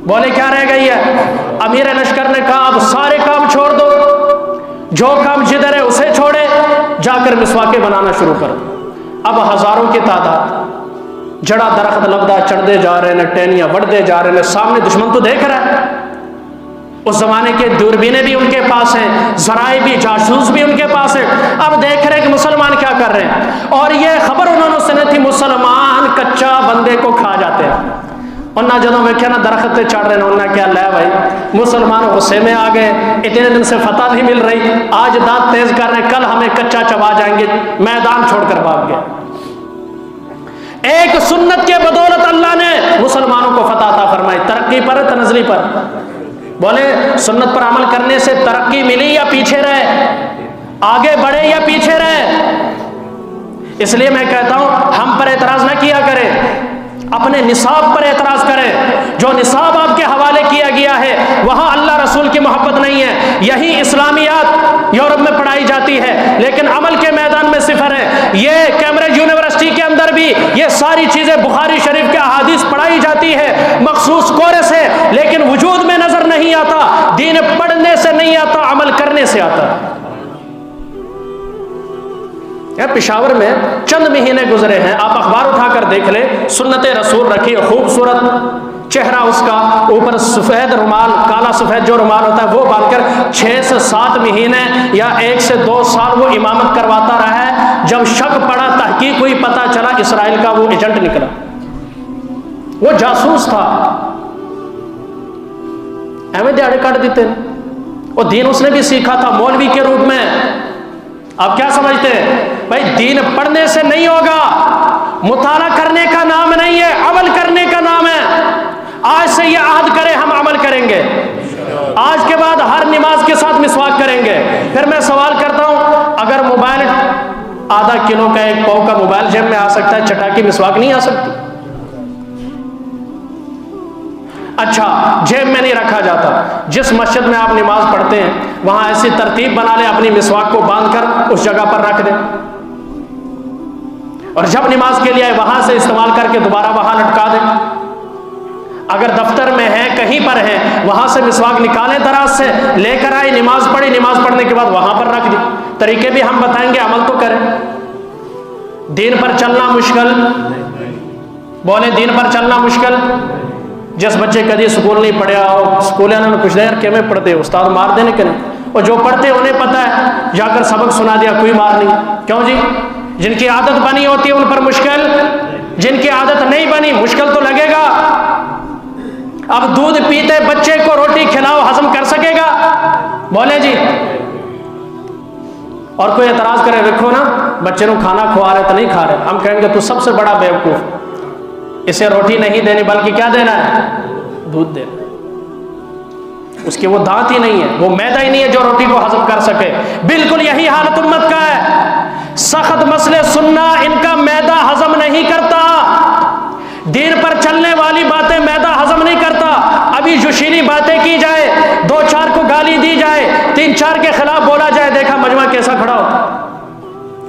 A: بولے کیا رہ گئی ہے؟ امیر لشکر نے کہا اب سارے کام چھوڑ دو، جو کام جدھر ہے اسے چھوڑے، جا کر مسواکیں بنانا شروع کر. اب ہزاروں کی تعداد، جڑا درخت لگدا چڑھتے جا رہے ہیں، ٹہنیاں بڑھتے جا رہے ہیں، سامنے دشمن تو دیکھ رہا ہے. اس زمانے کے دوربینیں بھی ان کے پاس ہیں، ذرائع بھی، جاسوس بھی ان کے پاس ہیں. اب دیکھ رہے کہ مسلمان کیا کر رہے ہیں، اور یہ خبر انہوں نے سنی تھی مسلمان کچا بندے کو کھا جاتے ہیں. انہاں جدوں ویکھیا نا درخت تے چڑھ رہے ہیں، انہاں کیا لے بھائی مسلمان غصے میں آ گئے، اتنے دن سے فتح نہیں مل رہی، آج دانت تیز کر رہے ہیں، کل ہمیں کچا چبا جائیں گے، میدان چھوڑ کر بھاگ گئے. ایک سنت کے بدولت اللہ نے مسلمانوں کو فتح عطا فرمائی. ترقی پر تنزلی پر؟ بولے سنت پر عمل کرنے سے ترقی ملی یا پیچھے رہے، آگے بڑھے یا پیچھے رہے؟ اس لیے میں کہتا ہوں ہم پر اعتراض نہ کیا کرے، اپنے نصاب پر اعتراض کرے. جو نصاب آپ کے حوالے کیا گیا ہے وہاں اللہ رسول کی محبت نہیں ہے. یہی اسلامیات یورپ میں پڑھائی جاتی ہے لیکن عمل کے میدان میں صفر ہے. یہ کیمبرج یونیورسٹی کے اندر بھی یہ ساری چیزیں بخاری شریف کے احادیث پڑھائی جاتی ہے مخصوص کورس ہے، لیکن وجود میں نظر نہیں آتا. دین پڑھنے سے نہیں آتا، عمل کرنے سے آتا. پشاور میں چند مہینے گزرے ہیں، آپ اخبار اٹھا کر دیکھ لیں، سنت رسول رکھی، خوبصورت چہرہ اس کا، اوپر سفید رومال، کالا سفید جو رومال ہوتا ہے وہ باندھ کر 6 سے 7 مہینے یا 1 سے 2 سال وہ امامت کرواتا رہا ہے. جب شک پڑا، تحقیق ہوئی، پتہ چلا اسرائیل کا وہ ایجنٹ نکلا، وہ جاسوس تھا. ایویں دیہڑے کاٹ دیتے، وہ دین اس نے بھی سیکھا تھا مولوی کے روپ میں. آپ کیا سمجھتے ہیں بھائی دین پڑھنے سے نہیں ہوگا، مطالعہ کرنے کا نام نہیں ہے، عمل کرنے کا نام ہے. آج سے یہ عہد کریں ہم عمل کریں گے، آج کے بعد ہر نماز کے ساتھ مسواک کریں گے. پھر میں سوال کرتا ہوں اگر موبائل آدھا کلو کا 1 پاؤ کا موبائل جیب میں آ سکتا ہے، چٹاکی مسواک نہیں آ سکتی؟ اچھا جیب میں نہیں رکھا جاتا، جس مسجد میں آپ نماز پڑھتے ہیں وہاں ایسی ترتیب بنا لیں اپنی مسواک کو باندھ کر اس جگہ پر رکھ دیں، اور جب نماز کے لیے آئے وہاں سے استعمال کر کے دوبارہ وہاں لٹکا دیں. اگر دفتر میں ہیں، کہیں پر ہیں، وہاں سے مسواک نکالیں دراز سے، لے کر آئے، نماز پڑھی، نماز پڑھنے کے بعد وہاں پر رکھ دی. طریقے بھی ہم بتائیں گے، عمل تو کریں. دین پر چلنا مشکل، بولے دین پر چلنا مشکل. جس بچے کدی سکول نہیں پڑھیا ہو، سکول انہوں نے پوچھتے یار کیویں پڑھتے ہو، استاد مار دینے کہ نہیں؟ اور جو پڑھتے انہیں پتہ ہے، جا کر سبق سنا دیا، کوئی مار نہیں. کیوں جی؟ جن کی عادت بنی ہوتی ہے ان پر مشکل، جن کی عادت نہیں بنی مشکل تو لگے گا. اب دودھ پیتے بچے کو روٹی کھلاؤ، ہضم کر سکے گا؟ بولے جی. اور کوئی اعتراض کرے رکھو نا بچے کو کھانا کھوا رہے تو نہیں کھا رہے، ہم کہیں گے تو سب سے بڑا بیوقوف، اسے روٹی نہیں دینی بلکہ کیا دینا ہے؟ دودھ دینا. اس کے وہ دانت ہی نہیں ہے، وہ میدا ہی نہیں ہے جو روٹی کو ہضم کر سکے. بالکل یہی حالت امت کا ہے. سخت مسئلے سننا ان کا میدا ہضم نہیں کرتا. دین پر چلنے والی باتیں میدا ہضم نہیں کرتا. ابھی جوشیلی باتیں کی جائے، 2-4 کو گالی دی جائے، 3-4 کے خلاف بولا جائے، دیکھا مجمع کیسا کھڑا ہوتا.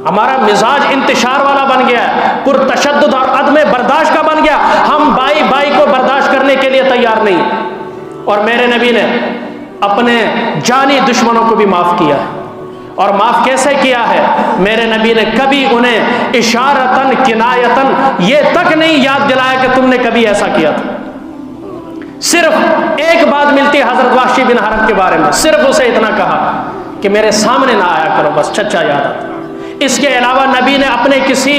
A: ہمارا مزاج انتشار والا بن گیا ہے، پرتشدد اور عدم برداشت کا بن گیا. ہم بائی کو برداشت کرنے کے لیے تیار نہیں. اور میرے نبی نے اپنے جانی دشمنوں کو بھی معاف کیا ہے. اور معاف کیسے کیا ہے؟ میرے نبی نے کبھی انہیں اشارتاً کنایتاً یہ تک نہیں یاد دلایا کہ تم نے کبھی ایسا کیا تھا. صرف ایک بات ملتی ہے حضرت وحشی بن حرب کے بارے میں، صرف اسے اتنا کہا کہ میرے سامنے نہ آیا کرو، بس چچا یاد آتا. اس کے علاوہ نبی نے اپنے کسی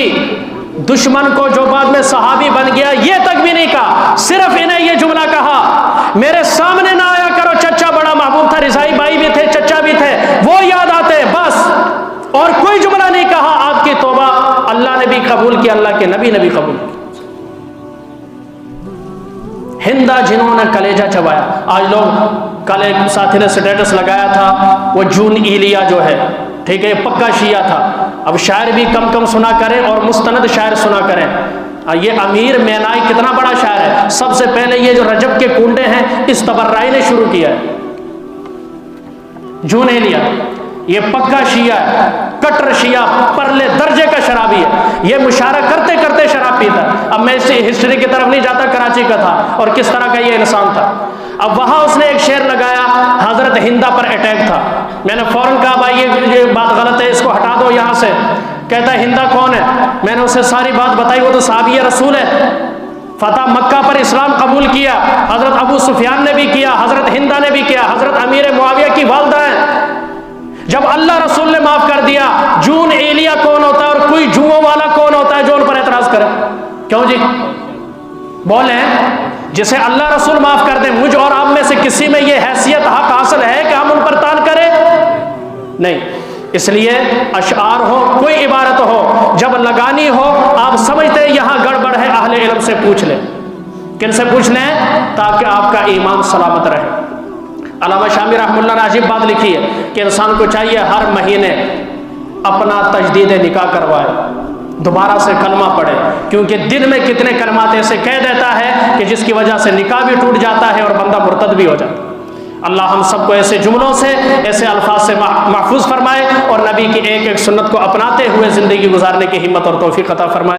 A: دشمن کو جو بعد میں صحابی بن گیا یہ تک بھی نہیں کہا، صرف انہیں یہ جملہ کہا میرے سامنے نہ آیا کرو، چچا بڑا محبوب تھا، رضائی بھائی بھی تھے، چچا بھی تھے، وہ یاد آتے بس. اور کوئی جملہ نہیں کہا. آپ کی توبہ اللہ نے بھی قبول کی، اللہ کے نبی نے بھی قبول کی. ہندا جنہوں نے کلیجہ چبایا. آج لوگ، کل ایک ساتھی نے سٹیٹس لگایا تھا، وہ جون ایلیا جو ہے، ٹھیک ہے، پکا شیعہ تھا. اب شاعر بھی کم کم سنا کریں اور مستند شاعر سنا کریں. یہ امیر مینائی کتنا بڑا شاعر ہے. سب سے پہلے یہ جو رجب کے کنڈے ہیں اس تبررائی نے شروع کیا ہے. جون ایلیا یہ پکا شیعہ ہے، کٹر شیعہ، پرلے درجے کا شرابی ہے، یہ مشارہ کرتے کرتے شراب پیتا ہے۔ اب میں اس ہسٹری کی طرف نہیں جاتا، کراچی کا تھا اور کس طرح کا یہ انسان تھا۔ اب وہاں اس نے ایک شعر لگایا، حضرت ہندہ پر اٹیک تھا، میں نے فوراً کہا بھائی یہ بات غلط ہے، اس کو ہٹا دو یہاں سے۔ کہتا ہے ہندہ کون ہے؟ میں نے اسے ساری بات بتائی، وہ تو صحابی رسول ہے، فتح مکہ پر اسلام قبول کیا، حضرت ابو سفیان نے بھی کیا، حضرت ہندہ نے بھی کیا، حضرت امیر معاویہ کی والدہ ہیں۔ جب اللہ رسول نے معاف کر دیا، جون ایلیا کون ہوتا ہے اور کوئی جوؤں والا کون ہوتا ہے جو ان پر اعتراض کرے؟ کیوں جی بولیں، جسے اللہ رسول معاف کر دیں، مجھ اور آپ میں سے کسی میں یہ حیثیت حق حاصل ہے کہ ہم ان پر تان کریں؟ نہیں۔ اس لیے اشعار ہو، کوئی عبارت ہو، جب لگانی ہو، آپ سمجھتے ہیں یہاں گڑبڑ ہے، اہل علم سے پوچھ لیں۔ کن سے پوچھ لیں؟ تاکہ آپ کا ایمان سلامت رہے۔ علامہ شامی رحمہ اللہ نے عجیب بات لکھی ہے کہ انسان کو چاہیے ہر مہینے اپنا تجدید نکاح کروائے، دوبارہ سے کلمہ پڑھے، کیونکہ دن میں کتنے کلمات ایسے کہہ دیتا ہے کہ جس کی وجہ سے نکاح بھی ٹوٹ جاتا ہے اور بندہ مرتد بھی ہو جاتا ہے۔ اللہ ہم سب کو ایسے جملوں سے، ایسے الفاظ سے محفوظ فرمائے اور نبی کی ایک ایک سنت کو اپناتے ہوئے زندگی گزارنے کی ہمت اور توفیق عطا فرمائے۔